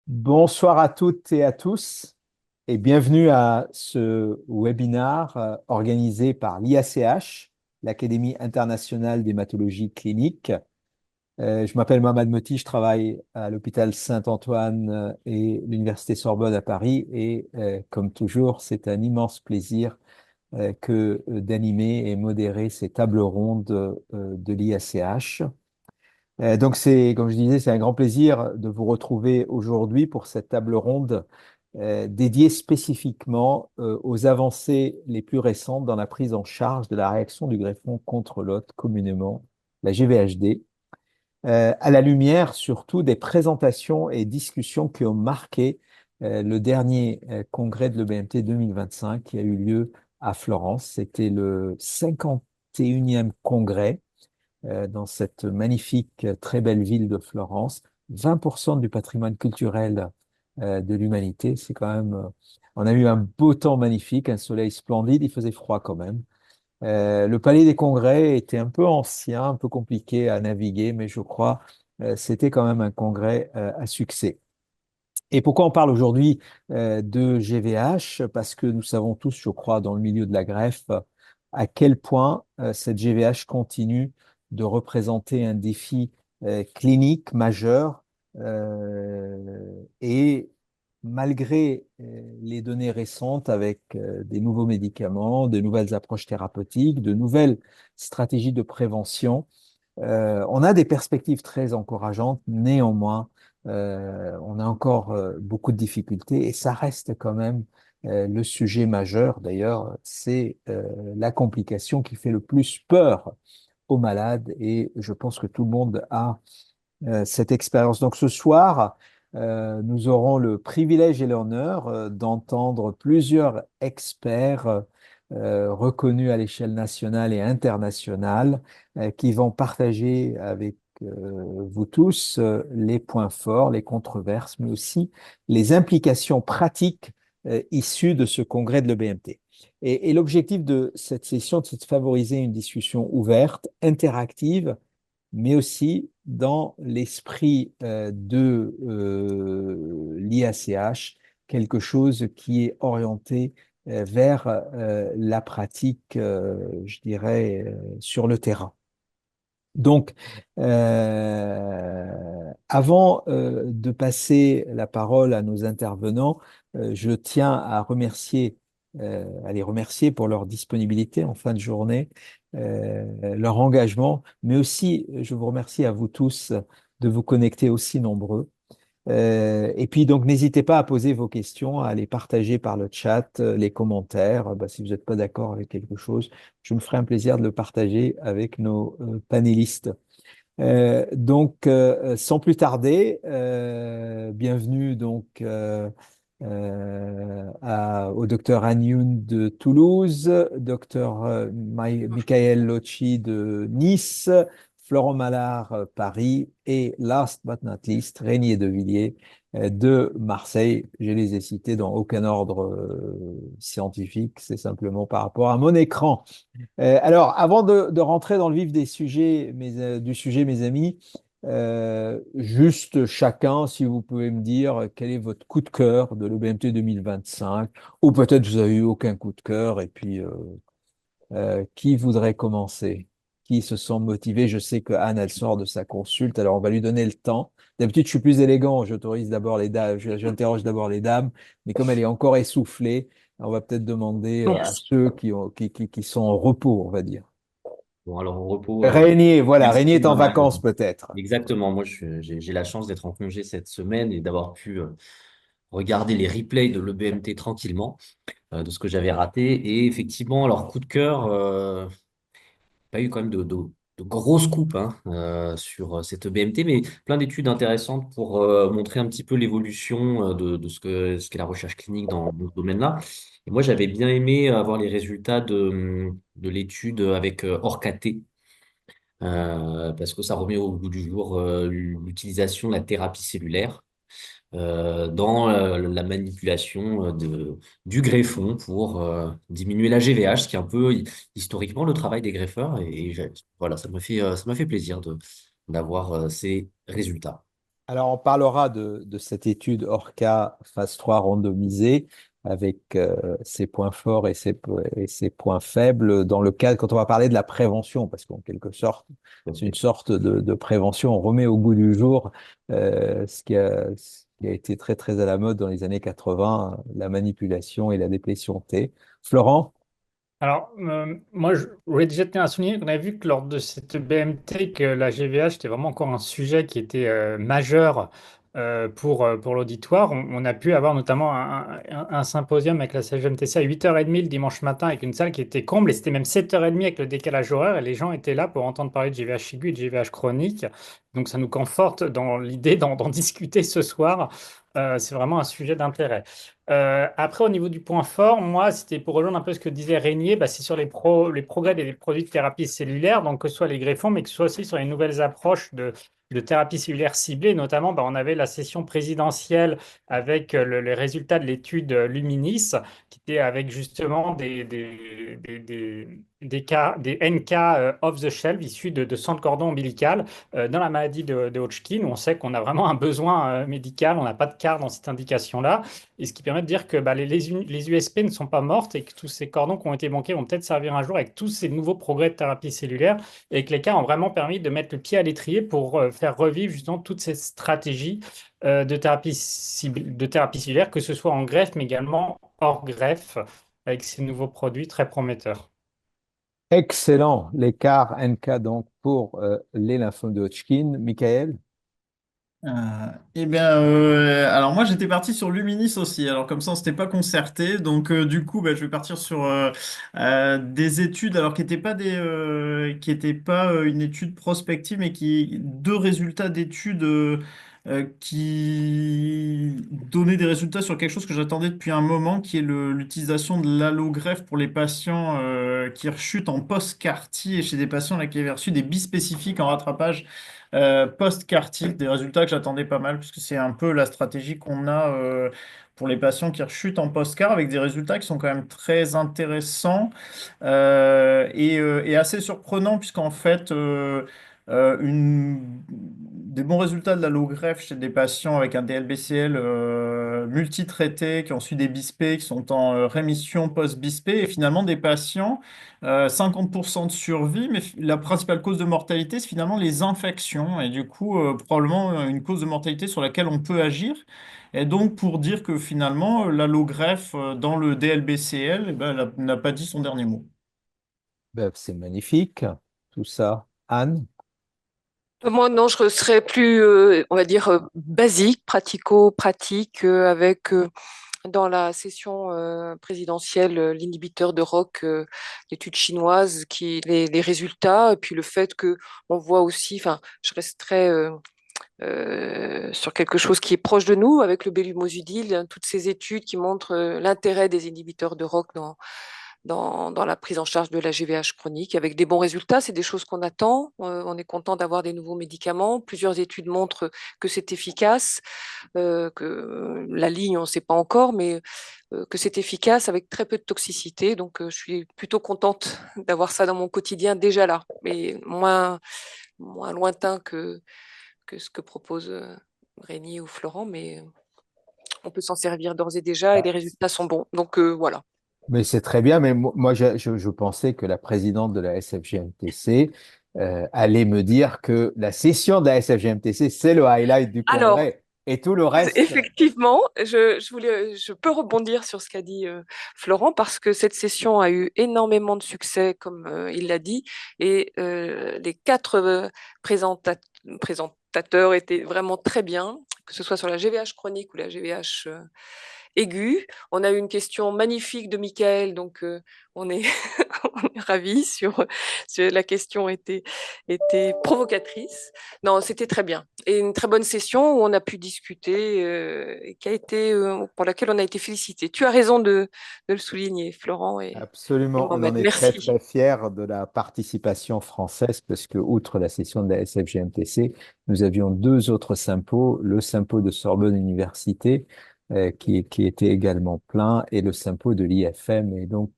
Bonsoir à toutes et à tous et bienvenue à ce webinar organisé par l'IACH, l'Académie internationale d'hématologie clinique. Je m'appelle Mohamed Moti, je travaille à l'hôpital Saint-Antoine et l'Université Sorbonne à Paris et comme toujours, c'est un immense plaisir que d'animer et modérer ces tables rondes de l'IACH. Donc, comme je disais, c'est un grand plaisir de vous retrouver aujourd'hui pour cette table ronde dédiée spécifiquement aux avancées les plus récentes dans la prise en charge de la réaction du greffon contre l'hôte, communément la GVHD, à la lumière surtout des présentations et discussions qui ont marqué le dernier congrès de l'EBMT 2025 qui a eu lieu à Florence. C'était le 51e congrès dans cette magnifique, très belle ville de Florence. 20% du patrimoine culturel de l'humanité, c'est quand même... on a eu un beau temps magnifique, un soleil splendide, il faisait froid quand même. Le palais des congrès était un peu ancien, un peu compliqué à naviguer, mais je crois c'était quand même un congrès à succès. Et pourquoi on parle aujourd'hui de GVH? Parce que nous savons tous, je crois, dans le milieu de la greffe, à quel point cette GVH continue de représenter un défi clinique majeur. Et malgré les données récentes avec des nouveaux médicaments, de nouvelles approches thérapeutiques, de nouvelles stratégies de prévention, on a des perspectives très encourageantes. Néanmoins, on a encore beaucoup de difficultés et ça reste quand même le sujet majeur. D'ailleurs, c'est la complication qui fait le plus peur aux malades et je pense que tout le monde a cette expérience. Donc ce soir, nous aurons le privilège et l'honneur d'entendre plusieurs experts reconnus à l'échelle nationale et internationale qui vont partager avec vous tous les points forts, les controverses, mais aussi les implications pratiques issues de ce congrès de l'EBMT. Et l'objectif de cette session, c'est de favoriser une discussion ouverte, interactive, mais aussi dans l'esprit de l'IACH, quelque chose qui est orienté vers la pratique, je dirais, sur le terrain. Donc, avant de passer la parole à nos intervenants, je tiens à à les remercier pour leur disponibilité en fin de journée, leur engagement, mais aussi je vous remercie à vous tous de vous connecter aussi nombreux. Et puis donc n'hésitez pas à poser vos questions, à les partager par le chat, les commentaires. Si vous n'êtes pas d'accord avec quelque chose, je me ferai un plaisir de le partager avec nos panélistes. Sans plus tarder, bienvenue au docteur Agnoun de Toulouse, docteur Michael Locci de Nice, Florent Mallard, Paris, et last but not least, Régnier de Villiers de Marseille. Je les ai cités dans aucun ordre scientifique, c'est simplement par rapport à mon écran. Alors, avant de rentrer dans le vif du sujet, mes amis, juste chacun, si vous pouvez me dire quel est votre coup de cœur de l'OBMT 2025, ou peut-être vous n'avez eu aucun coup de cœur, et puis qui voudrait commencer? Qui se sent motivé? Je sais que Anne, elle sort de sa consulte, alors on va lui donner le temps. D'habitude, je suis plus élégant, j'autorise d'abord les dames, j'interroge d'abord les dames, mais comme elle est encore essoufflée, on va peut-être demander à Merci. ceux qui sont en repos, on va dire. Bon, alors au repos, Régnier, voilà, merci Régnier est en Mohamed. vacances peut-être. Exactement, moi j'ai la chance d'être en congé cette semaine et d'avoir pu regarder les replays de l'EBMT tranquillement, de ce que j'avais raté. Et effectivement, alors coup de cœur, pas eu quand même de grosses coupes hein, sur cette EBMT, mais plein d'études intéressantes pour montrer un petit peu l'évolution de ce qu'est la recherche clinique dans ce domaine-là. Et moi, j'avais bien aimé avoir les résultats de l'étude avec Orcaté, parce que ça remet au goût du jour l'utilisation de la thérapie cellulaire dans la manipulation du greffon pour diminuer la GVH, ce qui est un peu historiquement le travail des greffeurs. Voilà, ça m'a fait plaisir d'avoir ces résultats. Alors, on parlera de cette étude ORCA phase 3 randomisée avec ses points forts et ses points faibles dans le cadre, quand on va parler de la prévention, parce qu'en quelque sorte, c'est une sorte de prévention. On remet au goût du jour ce qui a été très, très à la mode dans les années 80, la manipulation et la déplétion T. Florent? Alors, moi, je voulais déjà tenir à souligner qu'on a vu que lors de cette BMT, que la GVH était vraiment encore un sujet qui était majeur pour l'auditoire. On a pu avoir notamment un symposium avec la CGMTC à 8h30 le dimanche matin avec une salle qui était comble et c'était même 7h30 avec le décalage horaire et les gens étaient là pour entendre parler de GVH aigu et de GVH chronique. Donc, ça nous conforte dans l'idée d'en discuter ce soir. C'est vraiment un sujet d'intérêt. Après, au niveau du point fort, moi, c'était pour rejoindre un peu ce que disait Régnier, bah, c'est sur les progrès des produits de thérapie cellulaire, donc que ce soit les greffons, mais que ce soit aussi sur les nouvelles approches de thérapie cellulaire ciblée. Notamment, bah, on avait la session présidentielle avec les résultats de l'étude Luminis, qui était avec justement des cas, des NK off the shelf issus de sang de cordon ombilical dans la maladie de Hodgkin, où on sait qu'on a vraiment un besoin médical, on n'a pas de CAR dans cette indication-là. Et ce qui permet de dire que bah, les USP ne sont pas mortes et que tous ces cordons qui ont été manqués vont peut-être servir un jour avec tous ces nouveaux progrès de thérapie cellulaire et que les cas ont vraiment permis de mettre le pied à l'étrier pour faire revivre justement toutes ces stratégies de thérapie cellulaire, que ce soit en greffe mais également hors greffe, avec ces nouveaux produits très prometteurs. Excellent. L'écart NK donc pour les lymphomes de Hodgkin. Michael? Alors moi j'étais parti sur Luminis aussi. Alors comme ça on s'était pas concerté, donc du coup je vais partir sur des études alors qui étaient pas une étude prospective, mais qui deux résultats d'études qui donnaient des résultats sur quelque chose que j'attendais depuis un moment, qui est l'utilisation de l'allogreffe pour les patients qui rechutent en post-CAR-T et chez des patients là, qui avaient reçu des bispécifiques en rattrapage post-CAR-T, des résultats que j'attendais pas mal, puisque c'est un peu la stratégie qu'on a pour les patients qui rechutent en post-CAR, avec des résultats qui sont quand même très intéressants et assez surprenants, puisqu'en fait, des bons résultats de l'allogreffe chez des patients avec un DLBCL multitraité, qui ont su des bispés, qui sont en rémission post-bispé, et finalement des patients 50% de survie, mais la principale cause de mortalité, c'est finalement les infections, et du coup, probablement une cause de mortalité sur laquelle on peut agir. Et donc, pour dire que finalement, l'allogreffe dans le DLBCL, eh ben, elle n'a pas dit son dernier mot. Ben, c'est magnifique, tout ça. Anne? Moi, non, je serais plus, on va dire, basique, pratico-pratique, avec dans la session présidentielle l'inhibiteur de ROC, l'étude chinoise, les résultats, et puis le fait que on voit aussi, enfin, je resterai sur quelque chose qui est proche de nous, avec le belumosudil, hein, toutes ces études qui montrent l'intérêt des inhibiteurs de ROC dans la prise en charge de la GVH chronique, avec des bons résultats. C'est des choses qu'on attend. On est content d'avoir des nouveaux médicaments. Plusieurs études montrent que c'est efficace, que la ligne, on ne sait pas encore, mais que c'est efficace avec très peu de toxicité. Donc, je suis plutôt contente d'avoir ça dans mon quotidien déjà là, mais moins lointain que ce que propose Régnier ou Florent, mais on peut s'en servir d'ores et déjà et les résultats sont bons. Donc, voilà. Mais c'est très bien, mais moi, je pensais que la présidente de la SFGMTC allait me dire que la session de la SFGMTC, c'est le highlight du Alors, congrès et tout le reste. effectivement, je peux rebondir sur ce qu'a dit Florent parce que cette session a eu énormément de succès, comme il l'a dit, et les quatre présentateurs étaient vraiment très bien, que ce soit sur la GVH chronique ou la GVH aiguë. On a eu une question magnifique de Michael, donc on est, on est ravis la question était provocatrice. Non, c'était très bien. Et une très bonne session où on a pu discuter, et pour laquelle on a été félicité. Tu as raison de le souligner, Florent et Absolument, on en Mohamed. est très Merci. très fiers de la participation française parce que, outre la session de la SFGMTC, nous avions deux autres sympos, le sympo de Sorbonne Université qui était également plein et le sympo de l'IFM. Et donc,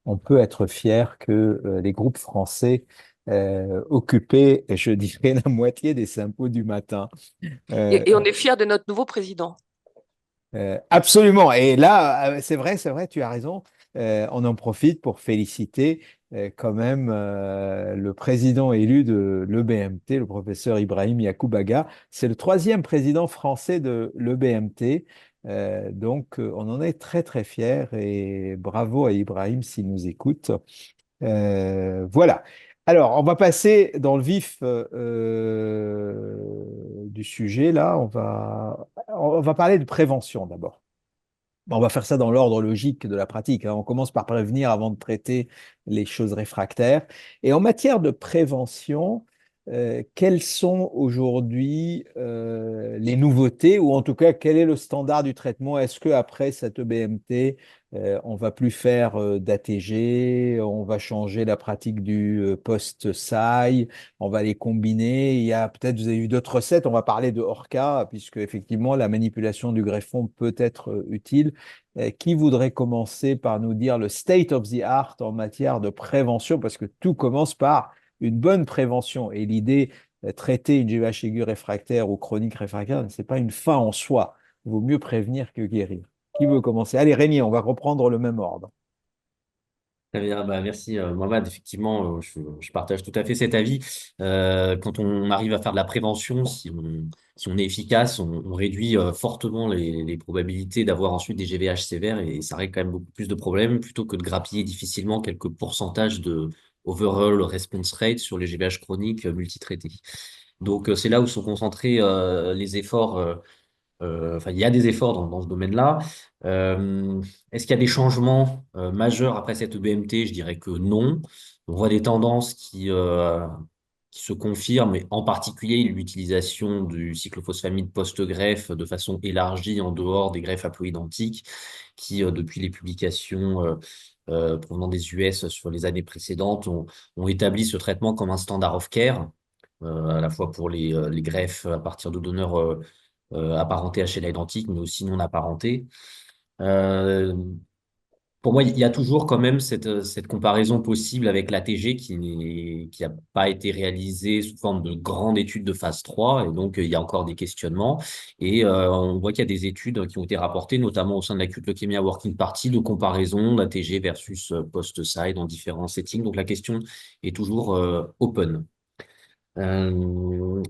on peut être fier que les groupes français occuper, je dirais, la moitié des sympos du matin. Et on est fiers de notre nouveau président. Absolument. Et là, c'est vrai, tu as raison. On en profite pour féliciter quand même le président élu de l'EBMT, le professeur Ibrahim Yacoubaga. C'est le troisième président français de l'EBMT. Donc, on en est très, très fiers et bravo à Ibrahim s'il nous écoute. Voilà. Alors, on va passer dans le vif du sujet. Là, on va parler de prévention d'abord. On va faire ça dans l'ordre logique de la pratique, hein. On commence par prévenir avant de traiter les choses réfractaires. Et en matière de prévention, quelles sont aujourd'hui les nouveautés, ou en tout cas, quel est le standard du traitement? Est-ce qu'après cette EBMT, on va plus faire d'ATG, on va changer la pratique du post-SAI, on va les combiner? Il y a peut-être, vous avez eu d'autres recettes, on va parler de ORCA, puisque effectivement, la manipulation du greffon peut être utile. Qui voudrait commencer par nous dire le state of the art en matière de prévention? Parce que tout commence par une bonne prévention. Et l'idée, traiter une GVH aiguë réfractaire ou chronique réfractaire, ce n'est pas une fin en soi. Il vaut mieux prévenir que guérir. Qui veut commencer? Allez, Régnier, on va reprendre le même ordre. Très bien, bah, merci Mohamed. Effectivement, je partage tout à fait cet avis. Quand on arrive à faire de la prévention, si on est efficace, on réduit fortement les probabilités d'avoir ensuite des GVH sévères et ça règle quand même beaucoup plus de problèmes plutôt que de grappiller difficilement quelques pourcentages de overall response rate sur les GVH chroniques multitraités. Donc c'est là où sont concentrés les efforts. Enfin, il y a des efforts dans ce domaine-là. Est-ce qu'il y a des changements majeurs après cette EBMT? Je dirais que non. On voit des tendances qui se confirment, et en particulier l'utilisation du cyclophosphamide post-greffe de façon élargie en dehors des greffes haploïdentiques, qui, depuis les publications provenant des US sur les années précédentes, ont établi ce traitement comme un standard of care, à la fois pour les greffes à partir de donneurs apparentés à chaîne identique, mais aussi non apparentés. Euh, pour moi, il y a toujours quand même cette comparaison possible avec l'ATG qui n'a pas été réalisée sous forme de grande étude de phase 3, et donc il y a encore des questionnements. Et on voit qu'il y a des études qui ont été rapportées, notamment au sein de l'acute leukemia working party, de comparaison d'ATG versus post-side dans différents settings. Donc la question est toujours open. Euh,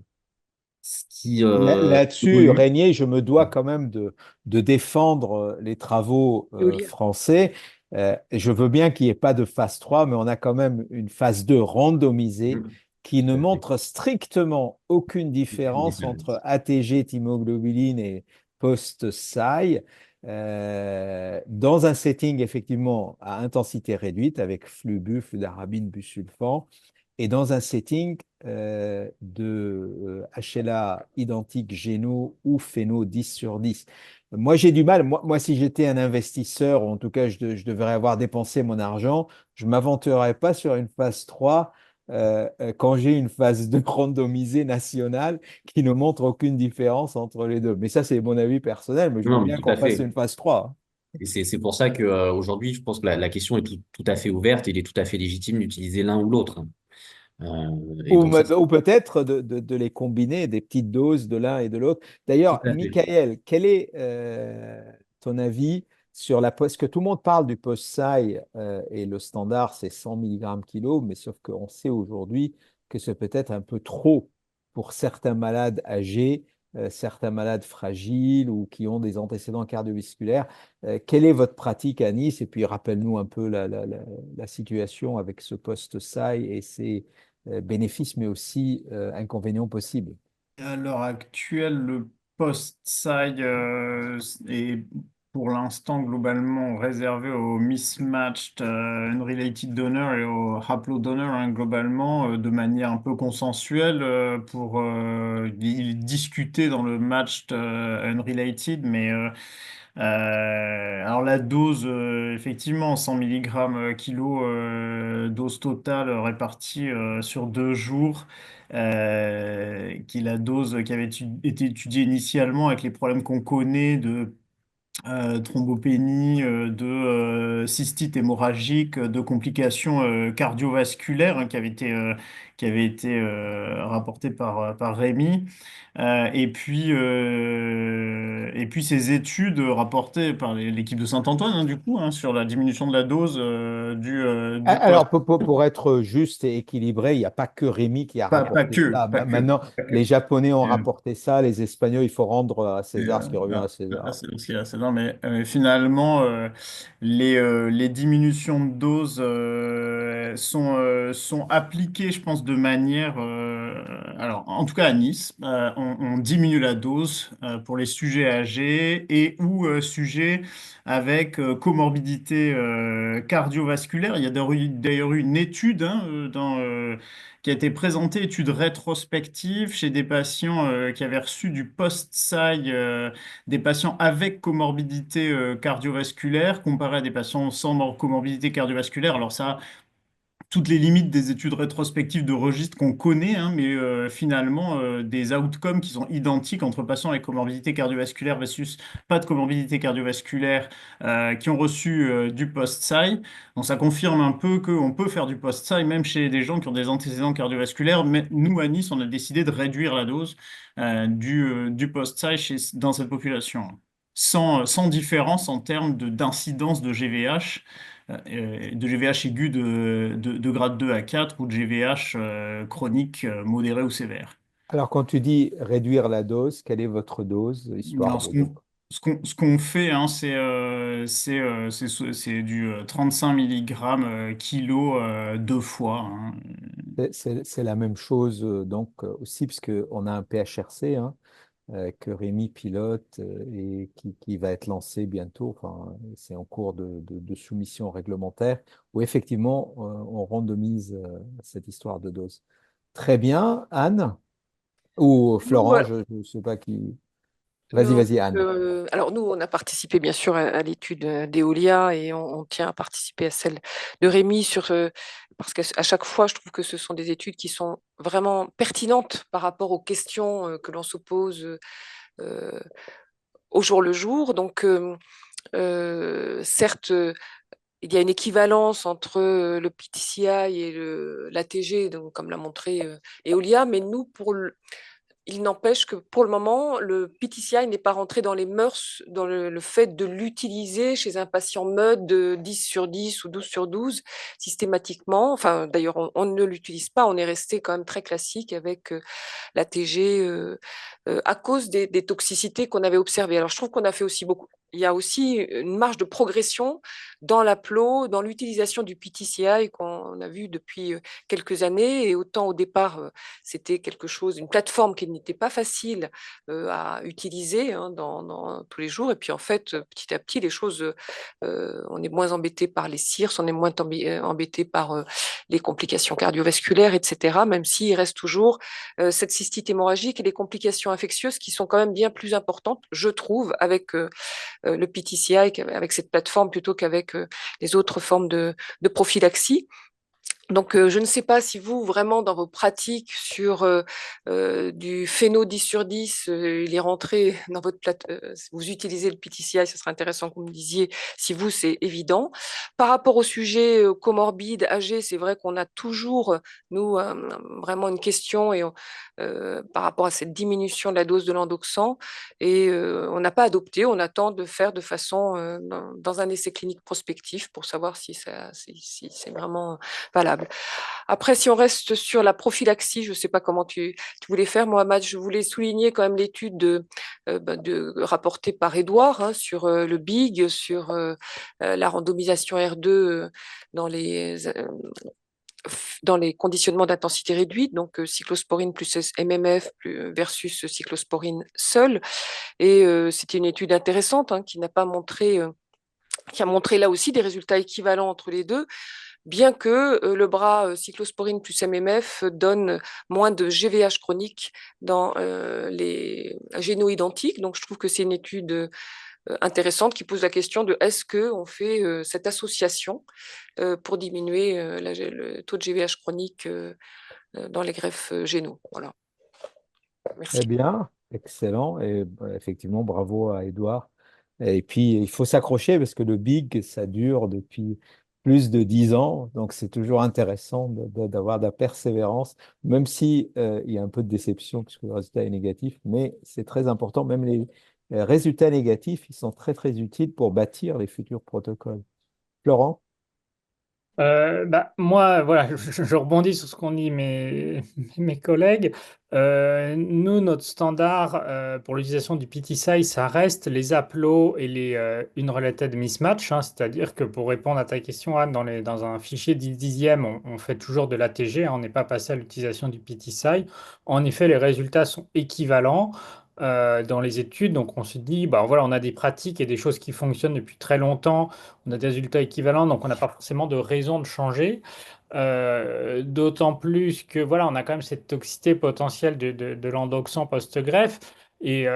ce qui Là-dessus, évolue. Régnier, je me dois quand même de défendre les travaux Julia. français. Je veux bien qu'il n'y ait pas de phase 3, mais on a quand même une phase 2 randomisée qui ne Tout à fait. montre strictement aucune Aucune différence entre différence. ATG, thymoglobuline et post-SAI, dans un setting effectivement à intensité réduite avec flux-bu, fludarabine, busulfan, et dans un setting de HLA identique géno ou phéno 10 sur 10. Moi, j'ai du mal. Moi, si j'étais un investisseur, ou en tout cas, je devrais avoir dépensé mon argent, je ne m'aventurerais pas sur une phase 3 quand j'ai une phase 2 randomisée nationale qui ne montre aucune différence entre les deux. Mais ça, c'est mon avis personnel, mais je veux Non, mais bien tout qu'on à fasse fait. une phase 3. Et c'est pour ça que aujourd'hui, je pense que la question est tout à fait ouverte et il est tout à fait légitime d'utiliser l'un ou l'autre. Et Ou, donc ça, ou peut-être de les combiner, des petites doses de l'un et de l'autre. tout D'ailleurs, à fait. Michael, quel est ton avis sur la post? Parce que tout le monde parle du post-SAI et le standard, c'est 100 mg kilo, mais sauf qu'on sait aujourd'hui que c'est peut-être un peu trop pour certains malades âgés, certains malades fragiles ou qui ont des antécédents cardiovasculaires. Quelle est votre pratique à Nice? Et puis, rappelle-nous un peu la situation avec ce post-SAI et ses bénéfices, mais aussi inconvénients possibles. À l'heure actuelle, le post-SAI est pour l'instant globalement réservé aux mismatched unrelated donors et aux haplodonneurs, hein, globalement, de manière un peu consensuelle pour discuter dans le matched unrelated, mais alors la dose, effectivement, 100 mg kilo, dose totale répartie sur 2 jours, qui est la dose qui avait été étudiée initialement avec les problèmes qu'on connaît de thrombopénie, de cystite hémorragique, de complications cardiovasculaires hein, qui avaient été rapportées par Rémi. Et puis ces études rapportées par l'équipe de Saint-Antoine, hein, du coup, hein, sur la diminution de la dose du post. Alors, pour être juste et équilibré, il n'y a pas que Rémi qui a Pas rapporté que, ça. pas que. Maintenant, Pas que. les Japonais ont Euh, rapporté ça, les Espagnols, il faut rendre à César ce qui revient à Ah, César. c'est ce qu'il y a, c'est non, mais finalement, les diminutions de doses sont appliquées, je pense, de manière. Alors, en tout cas, à Nice, on diminue la dose pour les sujets âgés et ou sujets avec comorbidité cardiovasculaire. Il y a d'ailleurs eu une étude hein, qui a été présentée, étude rétrospective chez des patients qui avaient reçu du post-SAI, des patients avec comorbidité cardiovasculaire comparé à des patients sans comorbidité cardiovasculaire. Alors ça, toutes les limites des études rétrospectives de registre qu'on connaît, hein, mais finalement des outcomes qui sont identiques entre patients avec comorbidité cardiovasculaire versus pas de comorbidité cardiovasculaire qui ont reçu du post-SAI. Donc ça confirme un peu qu'on peut faire du post-SAI même chez des gens qui ont des antécédents cardiovasculaires. Mais nous, à Nice, on a décidé de réduire la dose du post-SAI dans cette population, sans différence en termes d'incidence de GVH de GVH aigu de grade 2 à 4 ou de GVH chronique modéré ou sévère. Alors, quand tu dis réduire la dose, quelle est votre dose, histoire Alors, de... ce qu'on fait, hein, c'est du 35 mg kilo deux fois. Hein. C'est la même chose donc aussi, puisqu'on a un PHRC hein, que Rémi pilote et qui va être lancé bientôt. Enfin, c'est en cours de soumission réglementaire, où effectivement, on randomise cette histoire de dose. Très bien, Anne, ou Nous, Florent, je ne sais pas qui. Vas-y, nous, vas-y, Anne. alors nous, on a participé bien sûr à l'étude d'Eolia et on tient à participer à celle de Rémi parce qu'à chaque fois, je trouve que ce sont des études qui sont vraiment pertinentes par rapport aux questions que l'on se pose euh, au jour le jour. Donc, certes, il y a une équivalence entre le PTCI et l'ATG, donc comme l'a montré Eolia, mais nous, il n'empêche que pour le moment, le PTCI n'est pas rentré dans les mœurs, dans le fait de l'utiliser chez un patient MUD de 10 sur 10 ou 12 sur 12 systématiquement. Enfin, d'ailleurs, on ne l'utilise pas, on est resté quand même très classique avec l'ATG à cause des toxicités qu'on avait observées. Alors, je trouve qu'on a fait aussi beaucoup. Il y a aussi une marge de progression dans l'APLO, dans l'utilisation du PTCI qu'on a vu depuis quelques années. Et autant au départ, c'était quelque chose, une plateforme qui n'était pas facile à utiliser hein, dans tous les jours. Et puis en fait, petit à petit, les choses, on est moins embêté par les CIRS, on est moins embêté par les complications cardiovasculaires, etc. Même s'il reste toujours cette cystite hémorragique et les complications infectieuses qui sont quand même bien plus importantes, je trouve, avec le PTCI, avec cette plateforme plutôt qu'avec les autres formes de prophylaxie. Donc, je ne sais pas si vous, vraiment, dans vos pratiques sur du phéno 10 sur 10, il est rentré dans votre vous utilisez le PTCI, ce serait intéressant que vous me disiez si vous, c'est évident. Par rapport au sujet comorbide, âgé, c'est vrai qu'on a toujours, nous, vraiment une question par rapport à cette diminution de la dose de l'endoxan et on n'a pas adopté, on attend de faire de façon dans un essai clinique prospectif pour savoir si c'est vraiment valable. Après, si on reste sur la prophylaxie, je ne sais pas comment tu voulais faire, Mohamed, je voulais souligner quand même l'étude rapportée par Edouard hein, sur le BIG, sur la randomisation R2 dans les, euh, dans les conditionnements d'intensité réduite, donc cyclosporine plus MMF versus cyclosporine seule. Et c'était une étude intéressante hein, qui a montré là aussi des résultats équivalents entre les deux bien que le bras cyclosporine plus MMF donne moins de GVH chronique dans les génos identiques. Donc, je trouve que c'est une étude intéressante qui pose la question de est-ce qu'on fait cette association pour diminuer le taux de GVH chronique dans les greffes génos. Voilà. Très Merci. bien, excellent. Et effectivement, bravo à Edouard Et puis, il faut s'accrocher parce que le big, ça dure depuis plus de 10 ans. Donc, c'est toujours intéressant d'avoir de la persévérance, même si, il y a un peu de déception puisque le résultat est négatif. Mais c'est très important. Même les résultats négatifs, ils sont très, très utiles pour bâtir les futurs protocoles. Florent? Moi, voilà, je rebondis sur ce qu'ont dit mes collègues. Nous, notre standard pour l'utilisation du PTSI, ça reste les uploads et les unrelated mismatch, hein, c'est-à-dire que pour répondre à ta question, Anne, dans un fichier 10 dixième, on fait toujours de l'ATG, hein, on n'est pas passé à l'utilisation du PTSI. En effet, les résultats sont équivalents. Dans les études, donc on se dit, bah voilà, on a des pratiques et des choses qui fonctionnent depuis très longtemps, on a des résultats équivalents, donc on n'a pas forcément de raison de changer. D'autant plus que voilà, on a quand même cette toxicité potentielle de l'endoxan post-greffe. Et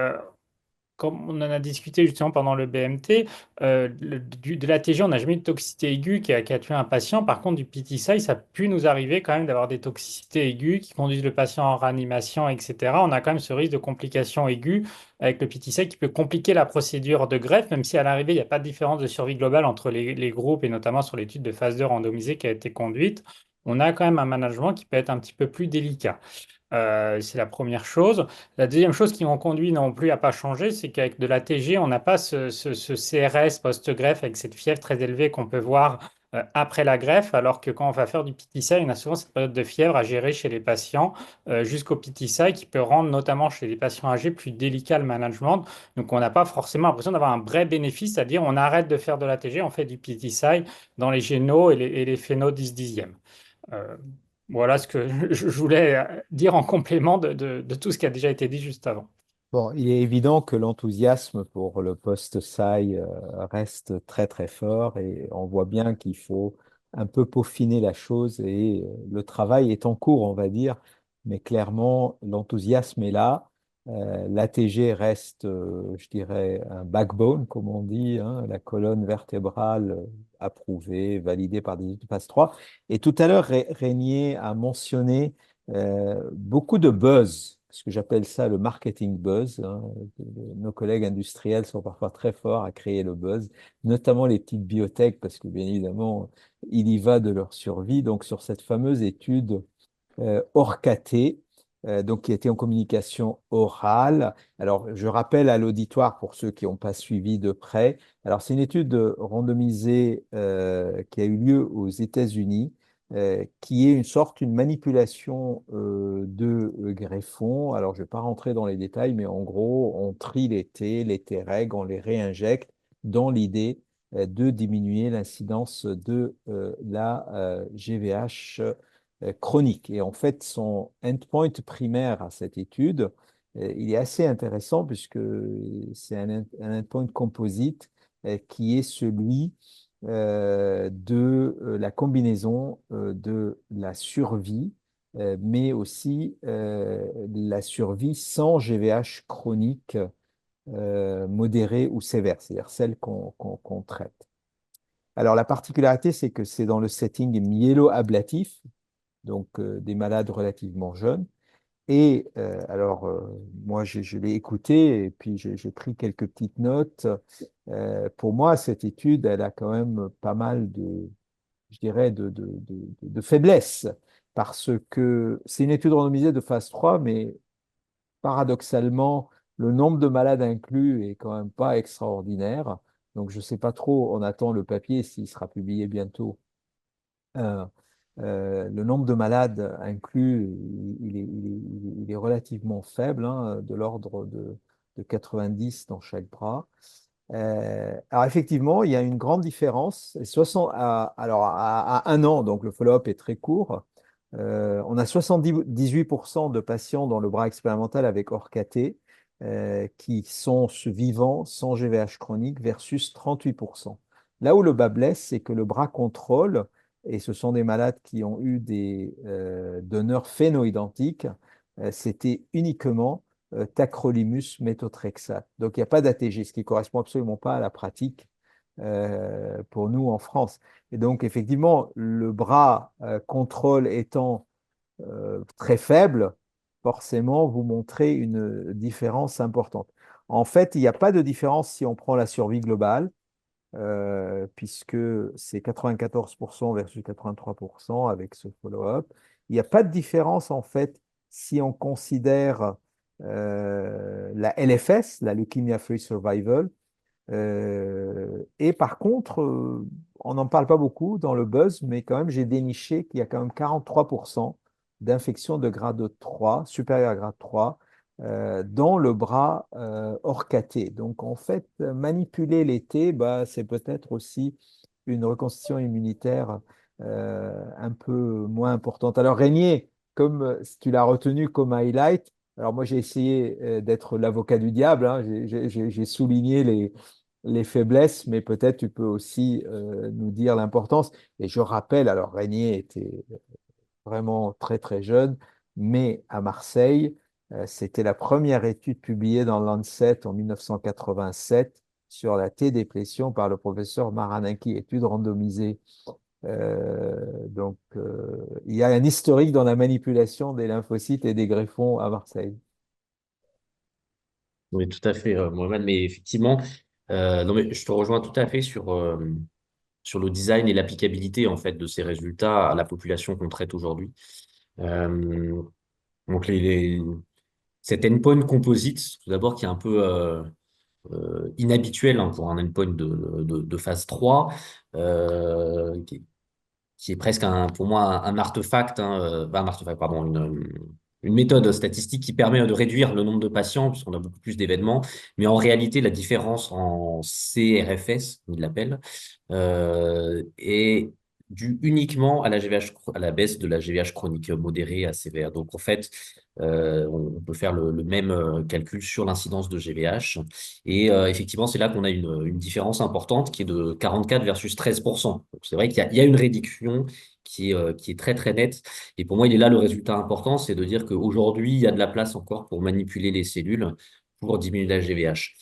comme on en a discuté justement pendant le BMT, de l'ATG, on n'a jamais eu de toxicité aiguë qui a tué un patient. Par contre, du PTSI, ça a pu nous arriver quand même d'avoir des toxicités aiguës qui conduisent le patient en réanimation, etc. On a quand même ce risque de complications aiguës avec le PTSI qui peut compliquer la procédure de greffe, même si à l'arrivée, il n'y a pas de différence de survie globale entre les groupes et notamment sur l'étude de phase 2 randomisée qui a été conduite. On a quand même un management qui peut être un petit peu plus délicat. C'est la première chose. La deuxième chose qui m'ont conduit non plus à pas changer, c'est qu'avec de la TG, on n'a pas ce CRS post-greffe avec cette fièvre très élevée qu'on peut voir après la greffe, alors que quand on va faire du PTSI, on a souvent cette période de fièvre à gérer chez les patients jusqu'au PTSI qui peut rendre notamment chez les patients âgés plus délicat le management. Donc on n'a pas forcément l'impression d'avoir un vrai bénéfice, c'est-à-dire on arrête de faire de la TG, on fait du PTSI dans les génos et les phénos 10 dixièmes. Euh, voilà ce que je voulais dire en complément de tout ce qui a déjà été dit juste avant. Bon, il est évident que l'enthousiasme pour le post-SAI reste très très fort et on voit bien qu'il faut un peu peaufiner la chose et le travail est en cours, on va dire, mais clairement l'enthousiasme est là. L'ATG reste, je dirais, un backbone, comme on dit, hein, la colonne vertébrale approuvée, validée par des études phase 3. Et tout à l'heure, Régnier a mentionné beaucoup de buzz, ce que j'appelle ça le marketing buzz, hein. Nos collègues industriels sont parfois très forts à créer le buzz, notamment les petites biotech, parce que bien évidemment, il y va de leur survie. Donc, sur cette fameuse étude ORCAT, donc qui était en communication orale. Alors, je rappelle à l'auditoire, pour ceux qui n'ont pas suivi de près, alors c'est une étude randomisée qui a eu lieu aux États-Unis qui est une manipulation de greffons. Alors, je ne vais pas rentrer dans les détails, mais en gros, on trie les Treg, on les réinjecte dans l'idée de diminuer l'incidence de la GVH chronique. Et en fait, son endpoint primaire à cette étude, il est assez intéressant puisque c'est un endpoint composite qui est celui de la combinaison de la survie, mais aussi la survie sans GVH chronique modérée ou sévère, c'est-à-dire celle qu'on traite. Alors la particularité, c'est que c'est dans le setting myélo-ablatif, donc des malades relativement jeunes. Et moi, je l'ai écouté et puis j'ai pris quelques petites notes. Pour moi, cette étude, elle a quand même pas mal je dirais, de faiblesses parce que c'est une étude randomisée de phase 3, mais paradoxalement, le nombre de malades inclus est quand même pas extraordinaire. Donc, je ne sais pas trop, on attend le papier s'il sera publié bientôt. Euh, le nombre de malades inclus, il est relativement faible, hein, de l'ordre de 90 dans chaque bras. Alors effectivement, il y a une grande différence. Alors à un an, donc le follow-up est très court, on a 78% de patients dans le bras expérimental avec ORCAT qui sont vivants sans GVH chronique versus 38%. Là où le bas blesse, c'est que le bras contrôle, et ce sont des malades qui ont eu des donneurs phénoidentiques, c'était uniquement tacrolimus méthotrexate. Donc, il n'y a pas d'ATG, ce qui ne correspond absolument pas à la pratique pour nous en France. Et donc, effectivement, le bras contrôle étant très faible, forcément, vous montrez une différence importante. En fait, il n'y a pas de différence si on prend la survie globale, puisque c'est 94% versus 83% avec ce follow-up. Il n'y a pas de différence, en fait, si on considère la LFS, la Leukemia Free Survival. Et par contre, on n'en parle pas beaucoup dans le buzz, mais quand même, j'ai déniché qu'il y a quand même 43% d'infections de grade 3, supérieur à grade 3, dans le bras orcaté. Donc, en fait, manipuler les T, bah, c'est peut-être aussi une reconstitution immunitaire un peu moins importante. Alors, Régnier, comme tu l'as retenu comme highlight, alors moi, j'ai essayé d'être l'avocat du diable, hein. J'ai souligné les faiblesses, mais peut-être tu peux aussi nous dire l'importance. Et je rappelle, alors Régnier était vraiment très très jeune, mais à Marseille, c'était la première étude publiée dans Lancet en 1987 sur la T-déplétion par le professeur Maraninki, étude randomisée. Il y a un historique dans la manipulation des lymphocytes et des greffons à Marseille. Oui, tout à fait, Mohamed. Mais effectivement, non, mais je te rejoins tout à fait sur le design et l'applicabilité en fait de ces résultats à la population qu'on traite aujourd'hui. Euh, donc cet endpoint composite, tout d'abord, qui est un peu inhabituel hein, pour un endpoint de phase 3, qui est presque pour moi un artefact, hein, un artefact, pardon, une méthode statistique qui permet de réduire le nombre de patients, puisqu'on a beaucoup plus d'événements. Mais en réalité, la différence en CRFS, il l'appelle, est due uniquement à à la baisse de la GVH chronique modérée à sévère. Donc, en fait, on peut faire le même calcul sur l'incidence de GVH. Et effectivement, c'est là qu'on a une différence importante qui est de 44 versus 13%. Donc, c'est vrai qu'il y a une réduction qui est très, très nette. Et pour moi, il est là le résultat important, c'est de dire qu'aujourd'hui, il y a de la place encore pour manipuler les cellules pour diminuer la GVH.